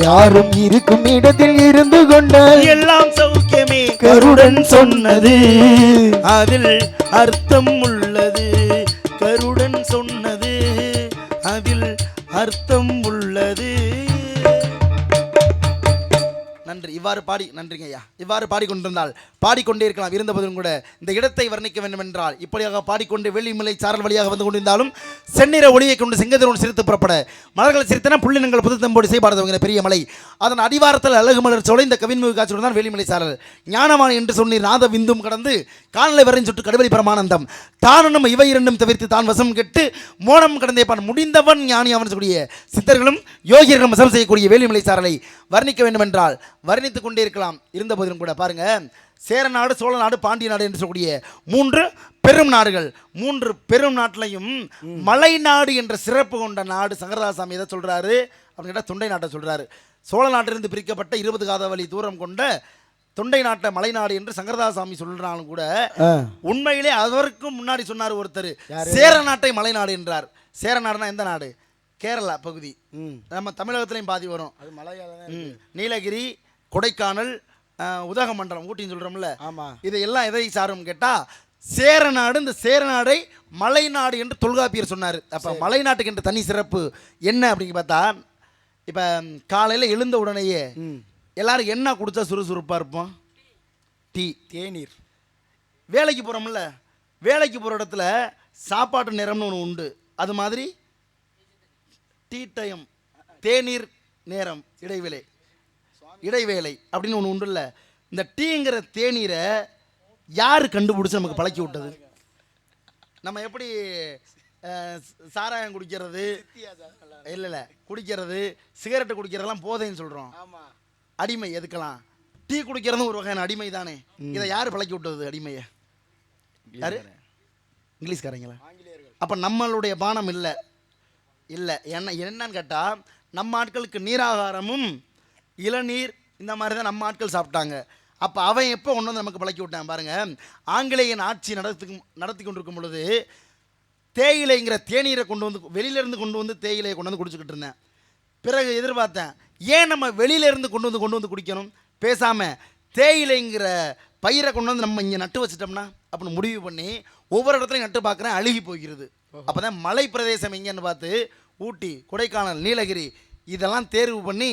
யாரும் இருக்கும் இடத்தில் இருந்து கொண்டால் எல்லாம் சௌக்கியமே கருடன் சொன்னது, அதில் அர்த்தம் உள்ளது. கருடன் சொன்னது, அதில் அர்த்தம் உள்ளது. நன்றி. இவ்வாறு பாடி நன்றிங்க ஐயா. இவ்வாறு பாடிக்கொண்டிருந்தால் பாடிக்கொண்டே இருக்கலாம். இருந்தபோதும் கூட இந்த இடத்தை வர்ணிக்க வேண்டும் என்றால் இப்படியாக பாடிக்கொண்டு வெள்ளிமலை சாரல் வழியாக வந்து கொண்டிருந்தாலும் செந்நிற ஒளியை கொண்டு செங்கதிரோடு சிரித்து புறப்பட மலர்கள் சிரித்தன புள்ளினங்கள் புதுத்தம்போடு செய்பாடுவங்கிற பெரிய மலை, அதன் அடிவாரத்தில் அழகு மலர் சோலை இந்த கவின்முக காட்சியுடன் தான் வெள்ளிமலை சாரல். ஞானமான என்று சொன்னீர் நாத விந்தும் கடந்து காணலை வரையும் சுட்டு கடுவெளி பரமானந்தம் தானும் இவை இரண்டும் தவிர்த்து தான் வசம் கெட்டு மோனம் கடந்தே பான் முடிந்தவன் ஞானி அவன் சொல்லக்கூடிய சித்தர்களும் யோகியர்களும் வசம் செய்யக்கூடிய வேலிமலை சாரலை வர்ணிக்க வேண்டும் என்றால் வர்ணித்துக் கொண்டே இருக்கலாம். இருந்த போதிலும் கூட பாருங்க, சேர நாடு, சோழ நாடு, பாண்டிய நாடு என்று சொல்லக்கூடிய மூன்று பெரும் நாடுகள். மூன்று பெரும் நாட்டிலையும் மலை நாடு என்ற சிறப்பு கொண்ட நாடு சங்கரதாசாமி எதை சொல்றாரு அப்படின்னு கேட்டால் தொண்டை நாட்டை சொல்றாரு. சோழ நாட்டிலிருந்து பிரிக்கப்பட்ட 20 காதவழி தூரம் கொண்ட தொண்டை நாட்டை மலைநாடு என்று சங்கரதாசாமி சொல்றாலும் கூட உண்மையிலே அதற்கும் முன்னாடி சொன்னார் ஒருத்தர், சேர நாட்டை மலைநாடு என்றார். சேர நாடுனா எந்த நாடு? கேரளா பகுதி. நம்ம தமிழகத்திலையும் பாதி வரும். அது மலையாள நீலகிரி, கொடைக்கானல், உதகமண்டலம், ஊட்டின்னு சொல்கிறோம்ல. ஆமாம். இதையெல்லாம் எதை சாரும் கேட்டால் சேரநாடு. இந்த சேரநாடை மலைநாடு என்று தொல்காப்பியர் சொன்னார். அப்போ மலைநாட்டுக்கு என்ற தனி சிறப்பு என்ன அப்படின்னு பார்த்தா, இப்போ காலையில் எழுந்த உடனேயே எல்லாரும் என்ன குடித்தா சுறுசுறுப்பாக இருப்போம்? டீ, தேநீர். வேலைக்கு போகிறோம்ல, வேலைக்கு போகிற இடத்துல சாப்பாட்டு நேரம்னு ஒன்று உண்டு. அது மாதிரி டீ டைம், தேநீர் நேரம், இடைவேளை அப்படின்னு ஒன்று உண்டு இல்லை. இந்த டீங்கிற தேநீரை யார் கண்டுபிடிச்சி நமக்கு பழக்கி விட்டது? நம்ம எப்படி சாராயம் குடிக்கிறது இல்லை குடிக்கிறது, சிகரெட்டு குடிக்கிறதெல்லாம் போதைன்னு சொல்கிறோம். அடிமை எதுக்கலாம்? டீ குடிக்கிறதும் ஒரு வகையான அடிமை தானே. இதை யார் பழக்கி விட்டது அடிமையை? யாரு? இங்கிலீஷ்காரங்களா? அப்போ நம்மளுடைய பானம் இல்லை இல்லை என்னன்னு கேட்டால், நம்ம ஆட்களுக்கு நீராகாரமும் இளநீர் இந்த மாதிரி தான் நம்ம ஆட்கள் சாப்பிட்டாங்க. அப்போ அவன் எப்போ ஒன்று வந்து நமக்கு பழக்கி விட்டான் பாருங்கள். ஆங்கிலேயன் ஆட்சி நடத்தி கொண்டிருக்கும் பொழுது தேயிலைங்கிற தேநீரை கொண்டு வந்து வெளியிலேருந்து கொண்டு வந்து தேயிலையை கொண்டு வந்து குடிச்சுக்கிட்டு இருந்தேன். பிறகு எதிர்பார்த்தேன், ஏன் நம்ம வெளியிலேருந்து கொண்டு வந்து குடிக்கணும், பேசாமல் தேயிலைங்கிற பயிரை கொண்டு வந்து நம்ம இங்கே நட்டு வச்சிட்டோம்னா அப்படின்னு முடிவு பண்ணி ஒவ்வொரு இடத்துலையும் நட்டு பார்க்குறேன், அழுகி போகிறது. அப்போ தான் மலை பிரதேசம் எங்கேன்னு பார்த்து ஊட்டி, கொடைக்கானல், நீலகிரி இதெல்லாம் தேர்வு பண்ணி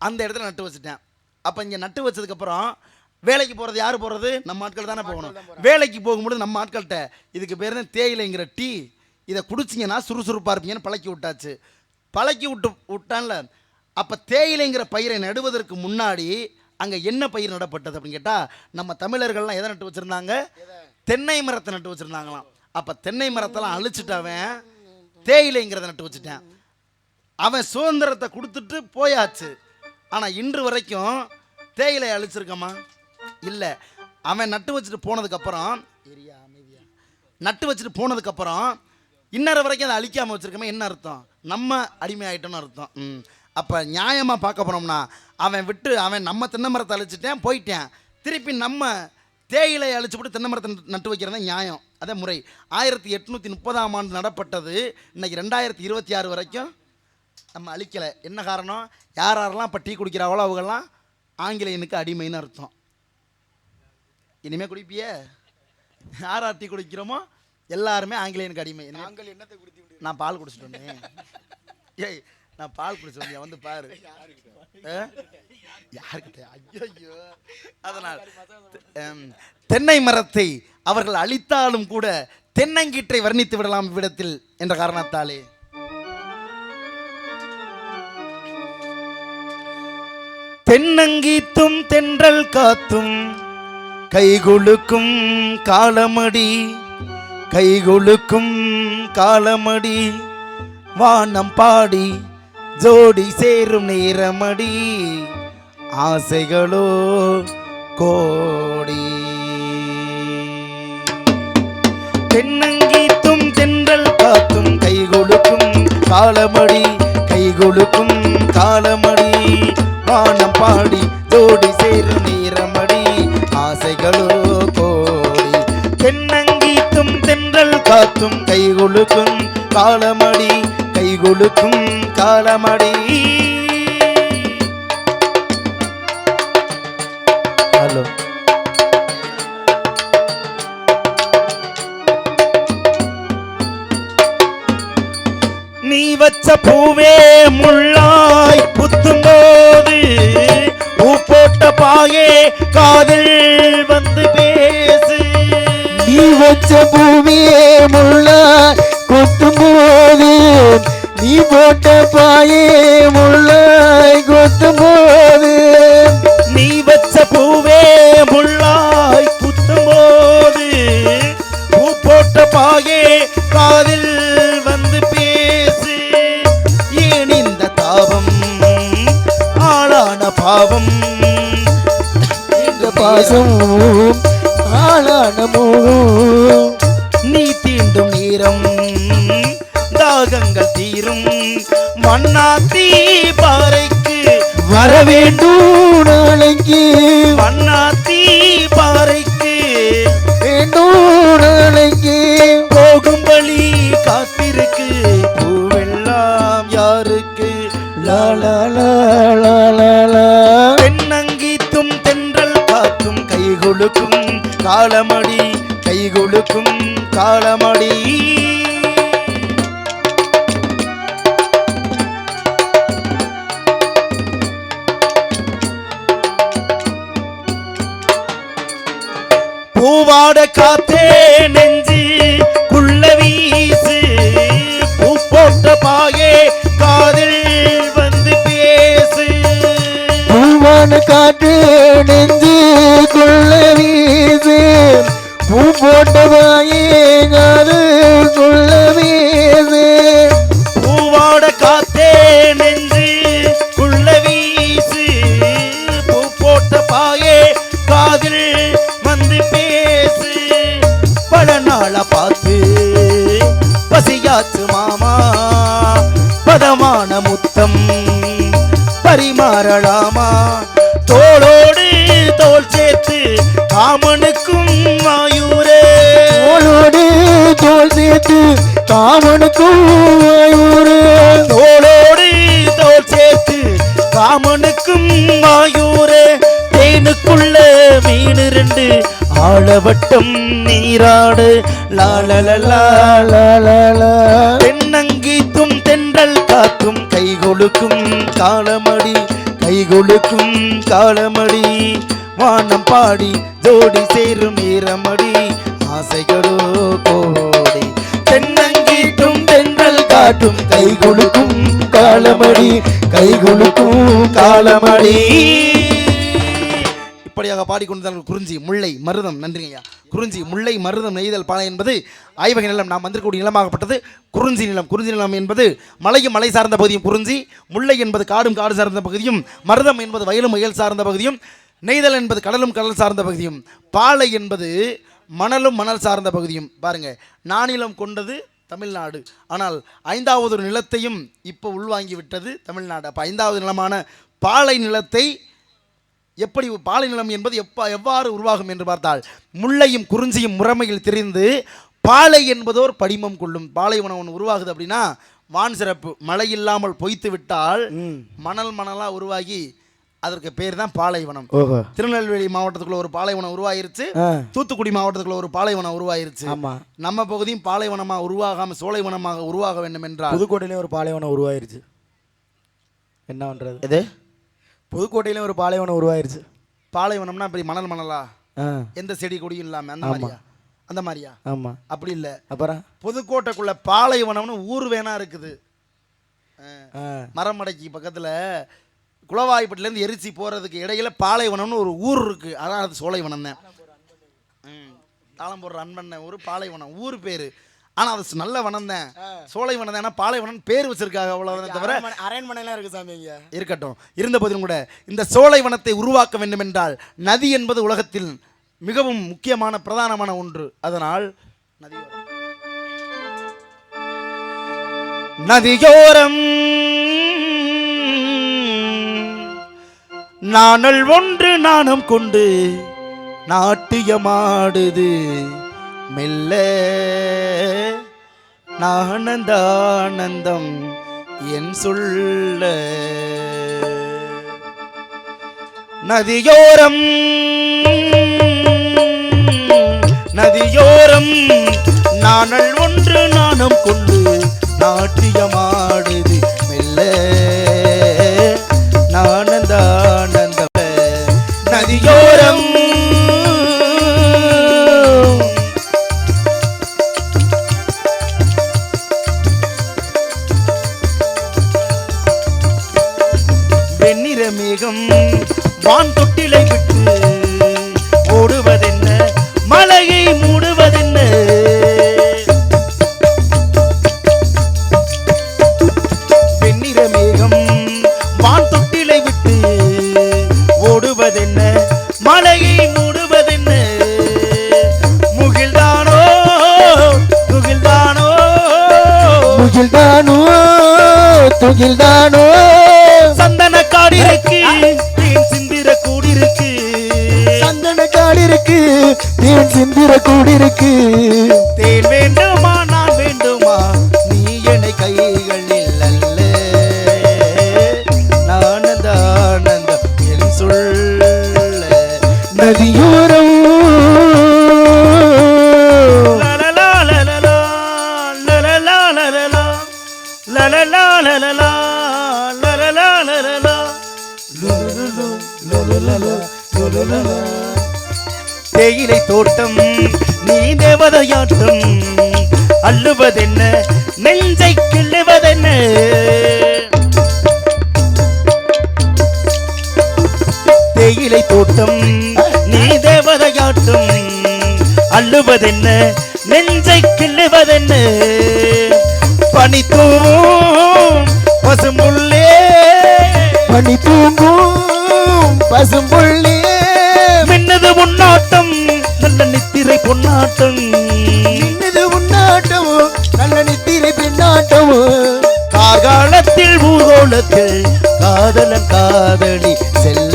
அந்த இடத்துல நட்டு வச்சுட்டேன். அப்போ இங்கே நட்டு வச்சதுக்கப்புறம் வேலைக்கு போகிறது யார் போகிறது? நம்ம ஆட்கள் தானே போகணும். வேலைக்கு போகும்போது நம்ம ஆட்கள்கிட்ட இதுக்கு பேர் தான் தேயிலைங்கிற டீ, இதை குடிச்சிங்கன்னா சுறுசுறுப்பாக இருப்பீங்கன்னு பழக்கி விட்டாச்சு. பழக்கி விட்டான்ல. அப்போ தேயிலைங்கிற பயிரை நடுவதற்கு முன்னாடி அங்கே என்ன பயிர் நடப்பட்டது அப்படின்னு கேட்டால், நம்ம தமிழர்கள்லாம் எதை நட்டு வச்சுருந்தாங்க? தென்னை மரத்தை நட்டு வச்சுருந்தாங்களாம். அப்போ தென்னை மரத்தெல்லாம் அழிச்சிட்டு அவன் தேயிலைங்கிறத நட்டு வச்சுட்டேன். அவன் சுதந்திரத்தை கொடுத்துட்டு போயாச்சு. ஆனால் இன்று வரைக்கும் தேயிலை அழிச்சிருக்கமா? இல்லை. அவன் நட்டு வச்சுட்டு போனதுக்கப்புறம் இன்னொரு வரைக்கும் அதை அழிக்காமல் வச்சுருக்கமே என்ன அர்த்தம்? நம்ம அடிமை ஆகிட்டோன்னு அர்த்தம். அப்போ நியாயமாக பார்க்க போனோம்னா அவன் நம்ம தென்னை மரத்தை அழிச்சிட்டேன் போயிட்டேன், திருப்பி நம்ம தேயிலை அழிச்சுப்பட்டு தென்னை மரத்தை நட்டு வைக்கிறதா நியாயம். அதே முறை 1830ஆம் ஆண்டு நடப்பட்டது. இன்றைக்கி 2026 வரைக்கும் நம்ம அழிக்கலை. என்ன காரணம்? யாரெல்லாம் இப்போ டீ குடிக்கிறாங்களோ அவங்கெல்லாம் ஆங்கிலேயனுக்கு அடிமைன்னு அர்த்தம். இனிமேல் குடிப்பிய யார் டீ குடிக்கிறோமோ எல்லாருமே ஆங்கிலேயனுக்கு அடிமை. நான் பால் குடிச்சிட்டு வந்தேன். ஏய், நான் பால் குடிச்சு வந்தேன், வந்து பாரு. யாருக்கிட்ட? ஐயோ. அதனால் தென்னை மரத்தை அவர்கள் அழித்தாலும் கூட தென்னங்கீற்றை வர்ணித்து விடலாம் இவ்விடத்தில் என்ற காரணத்தாலே தென்னங்கீத்தும் தென்றல் காத்தும் கைகுலுக்கும் காலமடி கைகுலுக்கும் காலமடி வானம் பாடி ஜோடி சேரும் நேரமடி ஆசைகளோ கோடி தென்னங்கீத்தும் தென்றல் காத்தும் கைகொடுக்கும் காலமடி கைகொடுக்கும் காலமடி வானம் பாடி ஜோடி சேரும் நேரமடி ஆசைகளோ கோடி தென்னங்கீத்தும் தென்றல் காத்தும் கைகொடுக்கும் காலமடி கைகொடுக்கும் காலமடி. ஹலோ நீ வச்ச பூவே முள்ளாய் புத்தும் போது பூ போட்ட பாயே காதில் வந்து பேசு. நீ வச்ச பூவே முள்ளாய் கொத்தும் போது நீ போட்ட பாயே முள்ளாய் கொத்தும் போது நீ வச்ச பூவே முள்ளாய் குத்தும் போது பூ போட்ட பாயே காதில் வந்து பேசு. ஏன் இந்த தாபம் ஆளான பாவம் இந்த பாசம் ஆளான மோகம் நீ தீண்டும் நேரம் தாகங்கள் தீரும் மண்ணாத்தி பாறைக்கு வர வேண்டும் நாளைக்கு மண்ணாத்தி பாறைக்கு வேண்டும் நாளைக்கு போகும் வழி காத்திருக்கு பூவெல்லாம் யாருக்கு லா லா லா லா லா லா. தென்னங்கீத்தும் தென்றல் காத்தும் கைகொடுக்கும் காலமடி கைகொடுக்கும் காலமடி. பூவாட காத்தே நெஞ்சு குள்ள வீசு பூ போட்ட பாயே காதில் வந்து பேசு. பூவான காற்று நெஞ்சு கொள்ள வீசு பூ போட்ட வாயே காது கொள்ள வீசு. பூவாட காத்தே நெஞ்சு குள்ள வீசு பூ போட்ட பாயே காதில் வந்து பேசு. பல நாள பார்த்து பசியாச்சு மாமா பதமான முத்தம் பரிமாறலாமா தோளோடு தோல் சேர்த்து காமனுக்கும் மாயூரே. தோளோடு தோல் சேர்த்து காமனுக்கும் மாயூரே. தோளோடு தோல் சேர்த்து காமனுக்கும் மாயூரே. தேனுக்குள்ள மீன் ரெண்டு ஆளவட்டம் நீராடு லாலலலா லாலலா. தென்னங்கீத்தும் தென்றல் காத்தும் கைகொடுக்கும் காலமடி கைகொடுக்கும் காலமடி வானம் பாடி ஜோடி சேரும் நேரமடி ஆசைகளோ கோடி. தென்னங்கீத்தும் தென்றல் காட்டும் கைகொடுக்கும் காலமடி கைகொடுக்கும் காலமடி. இப்படியாக பாடிக்கொண்டு குறிஞ்சி முல்லை மருதம் நன்றிங்கய்யா. குறிஞ்சி முல்லை மருதம் நெய்தல் பாலை என்பது ஆய்வக நிலம் நாம் வந்திருக்கக்கூடிய நிலமாகப்பட்டது குறிஞ்சி நிலம். குறிஞ்சி நிலம் என்பது மலையும் மலை சார்ந்த பகுதியும் குறிஞ்சி, முல்லை என்பது காடும் காடு சார்ந்த பகுதியும், மருதம் என்பது வயலும் வயல் சார்ந்த பகுதியும், நெய்தல் என்பது கடலும் கடல் சார்ந்த பகுதியும், பாலை என்பது மணலும் மணல் சார்ந்த பகுதியும். பாருங்க, நானிலம் கொண்டது தமிழ்நாடு, ஆனால் 5வது ஒரு நிலத்தையும் இப்போ உள்வாங்கி விட்டது தமிழ்நாடு. அப்போ 5வது நிலமான பாலை நிலத்தை எப்படி பாலை நிலம் என்பது எவ்வாறு உருவாகும் என்று பார்த்தால் முல்லையும் குறிஞ்சியும் முறைமையில் தெரிந்து பாலை என்பதோர் படிமம் கொள்ளும். பாலைவனம் ஒன்று உருவாகுது அப்படின்னா வான் சிறப்பு மழை இல்லாமல் பொய்த்து விட்டால் மணல் மணலாக உருவாகி அதற்கு பேர் தான் பாலைவனம். திருநெல்வேலி மாவட்டத்துக்குள்ள ஒரு பாலைவனம் உருவாயிருச்சு, தூத்துக்குடி மாவட்டத்துக்குள்ள ஒரு பாலைவனம் உருவாயிருச்சு. நம்ம பகுதியும் பாலைவனமாக உருவாகாம சோலைவனமாக உருவாக வேண்டும் என்றால் புதுக்கோட்டையிலே ஒரு பாலைவனம் உருவாயிருச்சு. என்ன பண்றது? எது? புதுக்கோட்டையிலே ஒரு பாலைவனம் உருவாயிருச்சு. பாலைவனம்னா அப்படி மணல் மணலா எந்த செடி கொடியும் இல்லாம அந்த மாதிரியா? அந்த மாதிரியா? ஆமா, அப்படி இல்லை. அப்புறம் புதுக்கோட்டைக்குள்ள பாலைவனம்னு ஊர் வேணா இருக்குது. மரமடைக்கு பக்கத்துல குளவாய்ப்பட்டிலேருந்து எரிச்சி போகிறதுக்கு இடையில பாலைவனம்னு ஒரு ஊர் இருக்குது. அதான் அது சோலைவனம் தான். தாளம் போடுற அன்பண்ண ஒரு பாலைவனம் ஊர் பேரு. ஆனா அது நல்ல வனம் தான், சோலைவனம் தான். பாலைவனம் பேர் வச்சிருக்காங்க அவ்வளவுதான் தவிர அரண்மனைலாம் இருக்கு சாமி இங்க. இருக்கட்டும். இருந்த போதிலும் கூட இந்த சோலைவனத்தை உருவாக்க வேண்டும் என்றால் நதி என்பது உலகத்தில் மிகவும் முக்கியமான பிரதானமான ஒன்று. அதனால் நதியோரம் நாணல் ஒன்று நாணம் கொண்டு நாட்டியமாடுது மெல்ல ஆனந்தானந்தம் என் சொல்ல. நதியோரம் நதியோரம் நாணல் ஒன்று நாணம் கொண்டு நாட்டியமாடுது மெல்ல ஆனந்தானந்தம் நதியோரம். வெண்ணிற மேகம் வான் தொட்டிலை விட்டு ஓடுவதென்ன, மலையை மூடுவதென்ன. வெண்ணிற மேகம் வான் தொட்டிலை விட்டு ஓடுவதென்ன, மலையை மூடுவதென்ன. முகில்தானோ முகில்தானோ முகில்தானோ துகில்தானோ. சந்தன காடு இருக்கு தேன் சிந்திர கூடி இருக்கு, சந்தன காடு இருக்கு தேன் சிந்திர கூடி இருக்கு. தேன் வேண்டுமா நான் வேண்டுமா நீ என்னை கைகளில் அல்ல ஆனந்தானந்தம் என் சொல்ல. நதியோரம் லலலா லலலா லலலா லலலா லலலா லலலா லலலா லலலா லுலுலுலு லுலுலுலு லுலுலுலு. தேயிலை தோட்டம் நீ தேவதையாட்டம் அள்ளுவதென்ன, நெஞ்சை கிள்ளுவதென்ன. தேயிலை தோட்டம் நீ தேவதையாட்டம் அள்ளுவதென்ன, நெஞ்சை கிள்ளுவதென்ன. பனி தூவும் பசும்புள்ளே பனி தூங்கும் பசும்புள்ளே. மின்னது உன்னாட்டம் நல்ல நித்திரை பொன்னாட்டம், இன்னது உன்னாட்டம் நல்ல நித்திரை பெண்ணாட்டம். கார்காலத்தில் ஊர்கோலத்தில் காதலன் காதலி செல்ல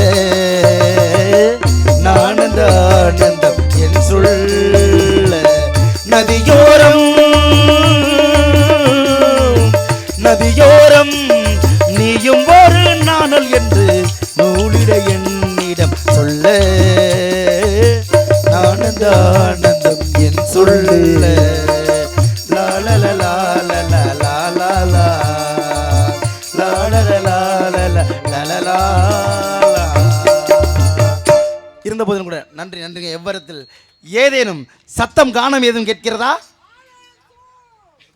ஆனந்தானந்தம் என் சொல்ல. நதியோரம் நதியோரம் நீயும் ஒரு நாணல் என்று நூலிட என்னிடம் சொல்ல ஆனந்தானந்தம் என் சொல்ல. இருந்த போதிலும் கூட நன்றி நன்றிங்க. எவ்வரத்தில் ஏதேனும் சத்தம் காணம் ஏதும் கேட்கிறதா?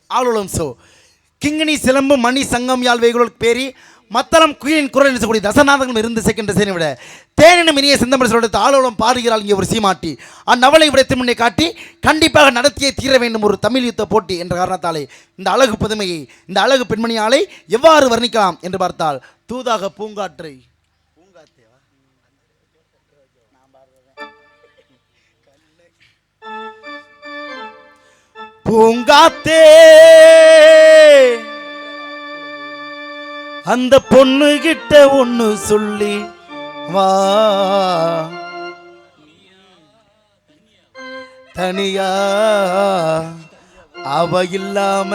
ஆளுலம் சோ கிங்கினி சிலம்பு மணி சங்கம் யாழ் வைகுள் பேரி மத்தளம் குயிலின் குரல் என்று சொல்லக்கூடிய தசநாதகம் இருந்து செகண்ட் சேனை விட தேனினும் இனிய சிந்தம்பரம் சொல்லிட்டு ஆளுலம் பாடுகிறாள் இங்கே ஒரு சீமாட்டி. அந்நவளை விட திருமணை காட்டி கண்டிப்பாக நடத்தியே தீர வேண்டும் ஒரு தமிழ் யுத்த போட்டி என்ற காரணத்தாலே இந்த அழகு புதுமையை இந்த அழகு பெண்மணியாலை எவ்வாறு வர்ணிக்கலாம் என்று பார்த்தால் தூதாக பூங்காற்றை பூங்காத்தே அந்த பொண்ணு கிட்ட ஒண்ணு சொல்லி வா, தனியா அவ இல்லாம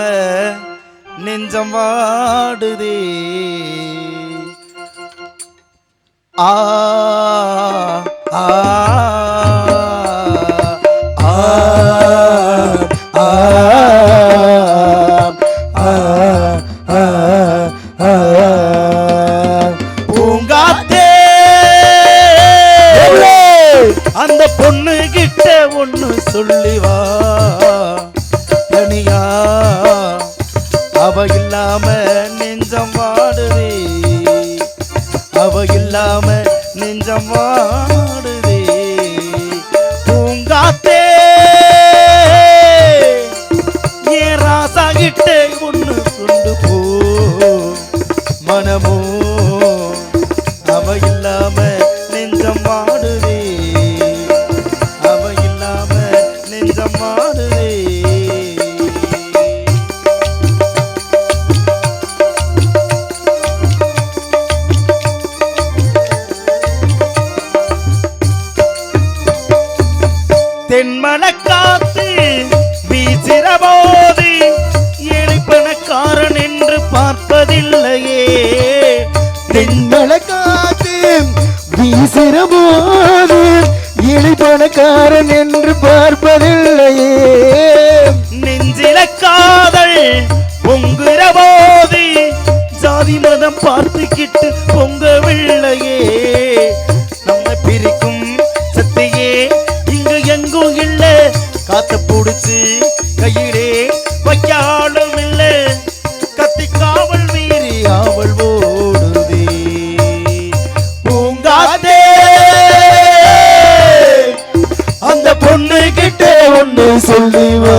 நெஞ்சம் வாடுதே. ஆ ஆ பூங்காத்தே அந்த பொண்ணு கிட்ட ஒண்ணு சொல்லி வா, தனியா அவ இல்லாம நெஞ்சம் வாடுதே, அவ இல்லாம நெஞ்சம் வாடுதே. பூங்காத்தே தென்மலை காத்து வீசிறபோது ஏழை பணக்காரன் என்று பார்ப்பதில்லையே. தென்மலை காத்து வீசிறபோது ஏழை பணக்காரன் என்று பார்ப்பதில்லையே. நெஞ்சில காதல் பொங்குற போது ஜாதி மதம் பார்த்துக்கிட்டு பொங்கவில்லையே. நம்ம பிரிக்கும் சத்தையே இங்கு எங்கும் இல்ல, காத்த புடிச்சு கையிலே வைக்காலும் இல்ல, கத்தி காவல் மீறி ஆவல் ஓடுதே. பூங்காத்தே அந்த பொண்ணு கிட்ட ஒண்ணு சொல்லுவா,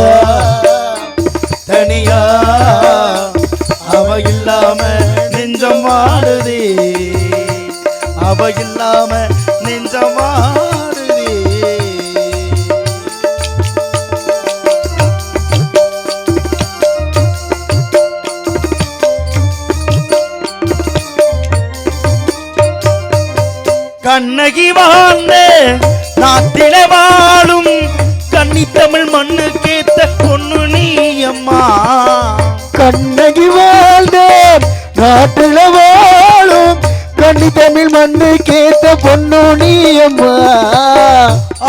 தனியா அவ இல்லாம நெஞ்சம் வாடுதே, அவ இல்லாம நெஞ்சம் வாடுதே. கண்ணகி வாழ்ந்த நாட்டில வாழும் கன்னி தமிழ் மண்ணு கேத்த பொண்ணு நீ அம்மா. கண்ணகி வாழ்ந்த நாட்டில வாழும் கன்னி தமிழ் மண்ணு கேத்த பொண்ணு நீ அம்மா.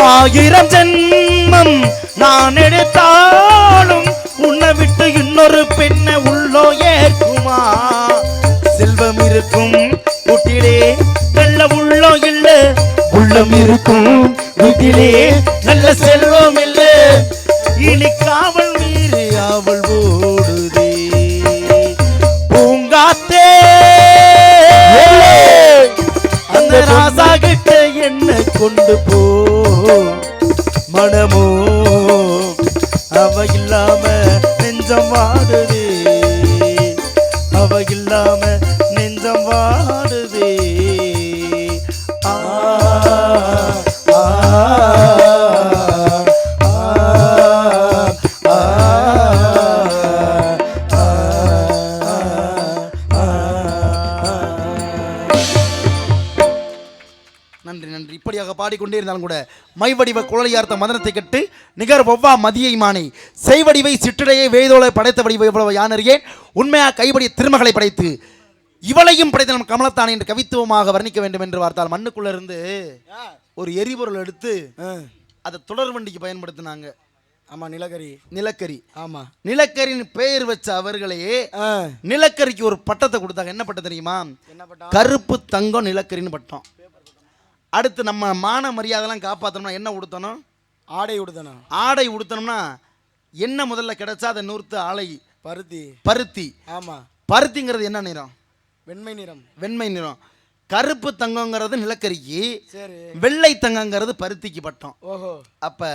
1000 ஜென்மம் நான் எடுத்தாலும் உன்னை விட்டு இன்னொரு பெண்ணை உள்ளோ ஏற்குமா. செல்வம் இருக்கும் வீட்டிலே நல்ல உள்ளம் இல்ல, உள்ளம் இருக்கும் வீட்டிலே நல்ல செல்வம் இல்ல, இனி காவல் மீறி ஆவல் ஓடுதே. பூங்காத்தே அந்த ராசா கிட்ட என்ன கொண்டு போ, மனமோ அவ இல்லாம நெஞ்சம் வாடுதே, அவ இல்லாம நெஞ்சம் வாடுதே. ஆ ஆ நன்றி நன்றி. இப்படியாக பாடிக்கொண்டே இருந்தாலும் கூட மைவடிவ குழலியார்த்த மதனத்தை கட்டு நிகர் ஒவ்வா மதியை மானை செய்வடிவை சிற்றிடையே வேதோலை படைத்த வடிவை இவ்வளவு யானறியேன் உண்மையா கைவடிய திருமகளை படைத்து இவளையும் படைத்த நம் கமலத்தானை என்று கவித்துவமாக வர்ணிக்க வேண்டும் என்று பார்த்தால் மண்ணுக்குள்ள இருந்து ஒரு எரிபொருள் எடுத்து அதை தொடர் வண்டிக்கு பயன்படுத்தினாங்க. ஆமா, நிலக்கரி. நிலக்கரி. ஆமா, நிலக்கரின்னு பெயர் வச்ச அவர்களே நிலக்கரிக்கு ஒரு பட்டத்தை கொடுத்தாங்க. என்ன பட்டம் தெரியுமா? கருப்பு தங்கம் நிலக்கரின்னு பட்டம். அடுத்து நம்ம மான மரியாதைலாம் காப்பாற்றணும்னா என்ன உடுத்தணும்? ஆடை உடுத்தணும். ஆடை உடுத்தணும்னா என்ன முதல்ல கிடைச்சா அதை நூறுத்து ஆலை பருத்தி. பருத்தி. ஆமா, பருத்திங்கிறது என்ன நிறம்? வெண்மை நிறம். வெண்மை நிறம். கருப்பு தங்கங்கிறது நிலக்கரிக்கு, சரி, வெள்ளை தங்கங்கிறது பருத்திக்கு பட்டம். ஓஹோ. அப்ப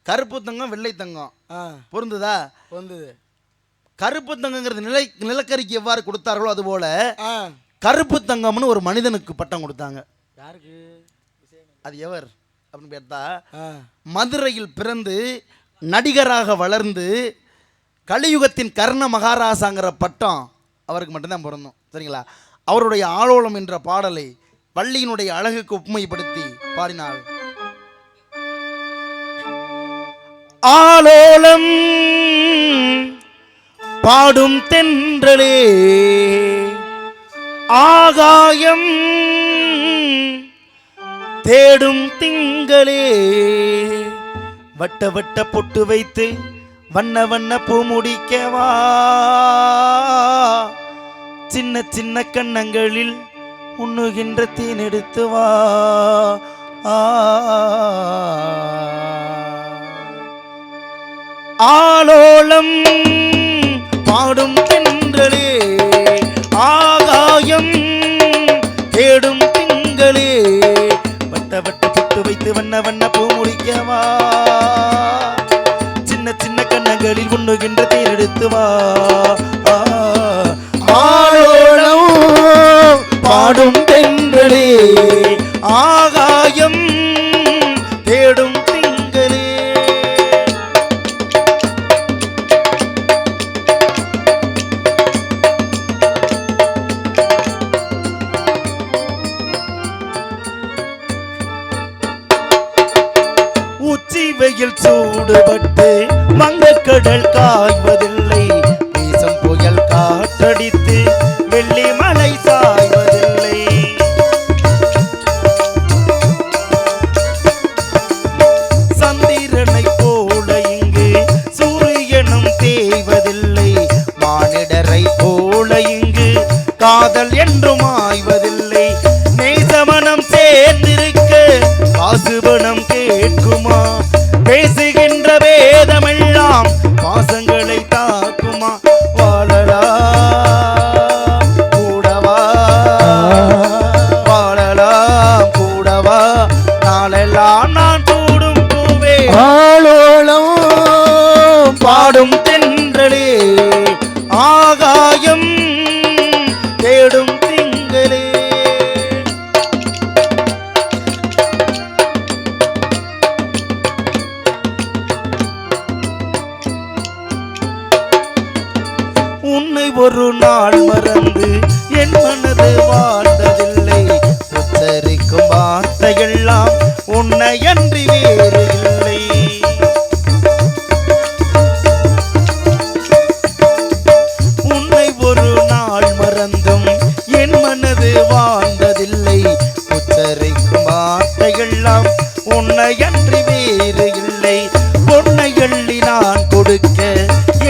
கருப்பு தங்கம் வெள்ளை தங்கம் பொருந்துதா? பொருந்துது. கருப்பு தங்கங்கிறது நிலக்கரிக்கு எவ்வாறு கொடுத்தார்களோ அதுபோல கருப்பு தங்கம்னு ஒரு மனிதனுக்கு பட்டம் கொடுத்தாங்க. யாருக்கு? அது எவர் அப்படின்னு கேட்டா, மதுரையில் பிறந்து நடிகராக வளர்ந்து கலியுகத்தின் கர்ண மகாராசாங்கிற பட்டம் அவருக்கு மட்டும்தான் பிறந்தோம். சரிங்களா? அவருடைய ஆளோலம் என்ற பாடலை வள்ளியினுடைய அழகுக்கு ஒப்புமைப்படுத்தி பாடினாள். ஆளோலம் பாடும் தென்றலே ஆகாயம் தேடும் திங்களே வட்ட வட்ட பொட்டு வைத்து வண்ண வண்ண பூ முடிக்கவா சின்ன சின்ன கண்ணங்களில் உண்ணுகின்ற தேன் எடுத்து வா. ஆளோலம் பாடும் தென்றலே ஆகாயம் தேடும் திங்களே வட்ட வட்ட பொட்டு வைத்து வண்ண வண்ண பூ முடிக்கவா சின்ன சின்ன கண்ணங்களில் உண்ணுகின்ற தேன் எடுத்து வா. ஆளோலம் பாடும் தென்றலே ஆகாயம் தேடும் திங்களே. உச்சி வெயில் சூடு சூடுபட்டு வங்கக்கடல் காய்வதில்லை, வீசும் புயல் காற்றடித்து வெள்ளி மலை சாய்வதில்லை. சந்திரனை போல இங்கு சூரியனும் தேய்வதில்லை, மானிடரை போல இங்கு காதல் என்றும் ஆய்வதில்லை. நேசமனம் சேர்ந்திருக்க காசுபணம் கேட்குமா, பேசுகின்ற வேதமெல்லாம் பாசங்களை தாக்குமா. வாழலாம் கூடவா, வாழலாம் கூடவா, நாளெல்லாம் நான் கூடும் பூவே, ஆளோளம் பாடும் தென்றலே, ஆகாயம் தேடும் திங்களே. உன்னை ஒரு நாள் மறந்து என் மனது வாழ்ந்ததில்லை, உச்சரிக்கும் வார்த்தையெல்லாம் உன்னை அன்றி வேறு இல்லை. உன்னை ஒரு நாள் மறந்தும் என் மனது வாழ்ந்ததில்லை, உச்சரிக்கும் வார்த்தையெல்லாம் உன்னை அன்றி வேறு இல்லை. பொன்னை அள்ளி நான் கொடுக்க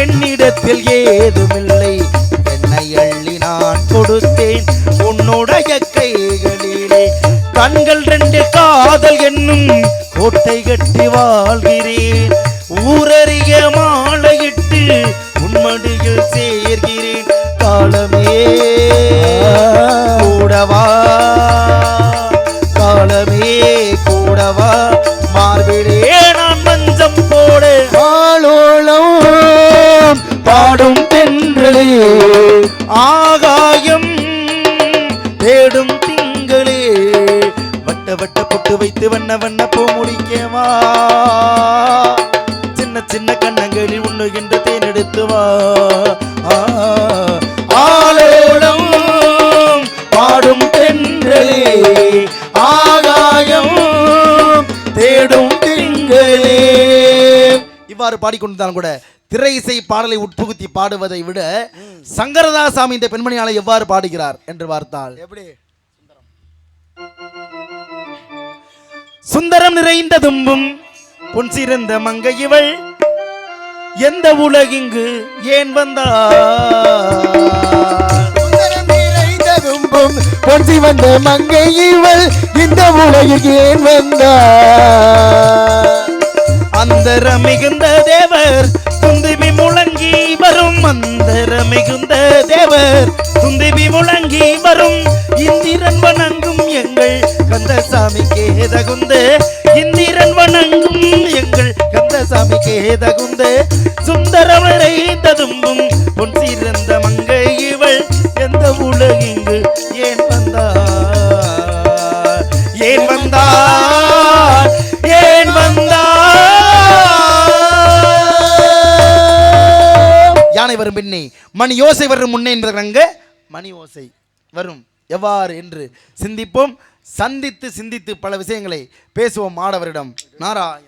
என்னிடத்தில் ஏதுமில்லை, என்னை அள்ளி நான் கொடுத்தேன் உன்னுடைய கைகளிலே. கண்கள் ரெண்டு காதல் என்னும் கோட்டை கட்டி வாழ்கிறேன், ஊரறிய மாலையிட்டு உன்மடியில் சேர்கிறேன். காலமே கூடவா, காலமே கூடவா, மார்பிலே நான் மஞ்சம் போட. ஆளோளம் பாடும் தென்றலே, ஆகாயம் தேடும் திங்களே, வட்ட வட்ட பொட்டு வைத்து வண்ண வண்ண பூ முடிக்கவா, சின்ன சின்ன கண்ணங்களில் உண்ணுகின்ற தேனெடுத்து வா. ஆளோளம் பாடும் தென்றலே, ஆகாயம் தேடும் திங்களே. இவ்வாறு பாடிக்கொண்டுதான் கூட திரை இசை பாடலை உட்புகுத்தி பாடுவதை விட சங்கரதாசாமி இந்த பெண்மணியாளை எவ்வாறு பாடுகிறார் என்று பார்த்தால் எப்படி சுந்தரம் நிறைந்த தும்பும் பொன் சிறந்த மங்கை இவள், எந்த உலகிங்கு ஏன் வந்தாள். பொன்சி வந்த மங்கை இவள், இந்த உலகிற்கு ஏன் வந்தாள். அந்தர மிகுந்த தேவர் துந்திபி முழங்கி வரும், அந்தர மிகுந்த தேவர் துந்திபி முழங்கி வரும், இந்திரன் வணங்கும் எங்கள் கந்தசாமி கேதகுந்த, இந்திரன் வணங்கும் எங்கள் கந்தசாமி கேதகுந்த. சுந்தரம் நிறைந்த தும்பும் பொன் சிறந்த மங்கை இவள், எந்த உலகிங்கு ஏன் வந்தார், ஏன் வந்தார், ஏன் வந்தார். யானை வரும் பின்னே மணி யோசை வரும் முன்னே என்கிறாங்க, மணி ஓசை வரும் எவ்வாறு என்று சிந்திப்போம். சந்தித்து சிந்தித்து பல விஷயங்களை பேசுவோம் ஆடவரிடம். நாராயண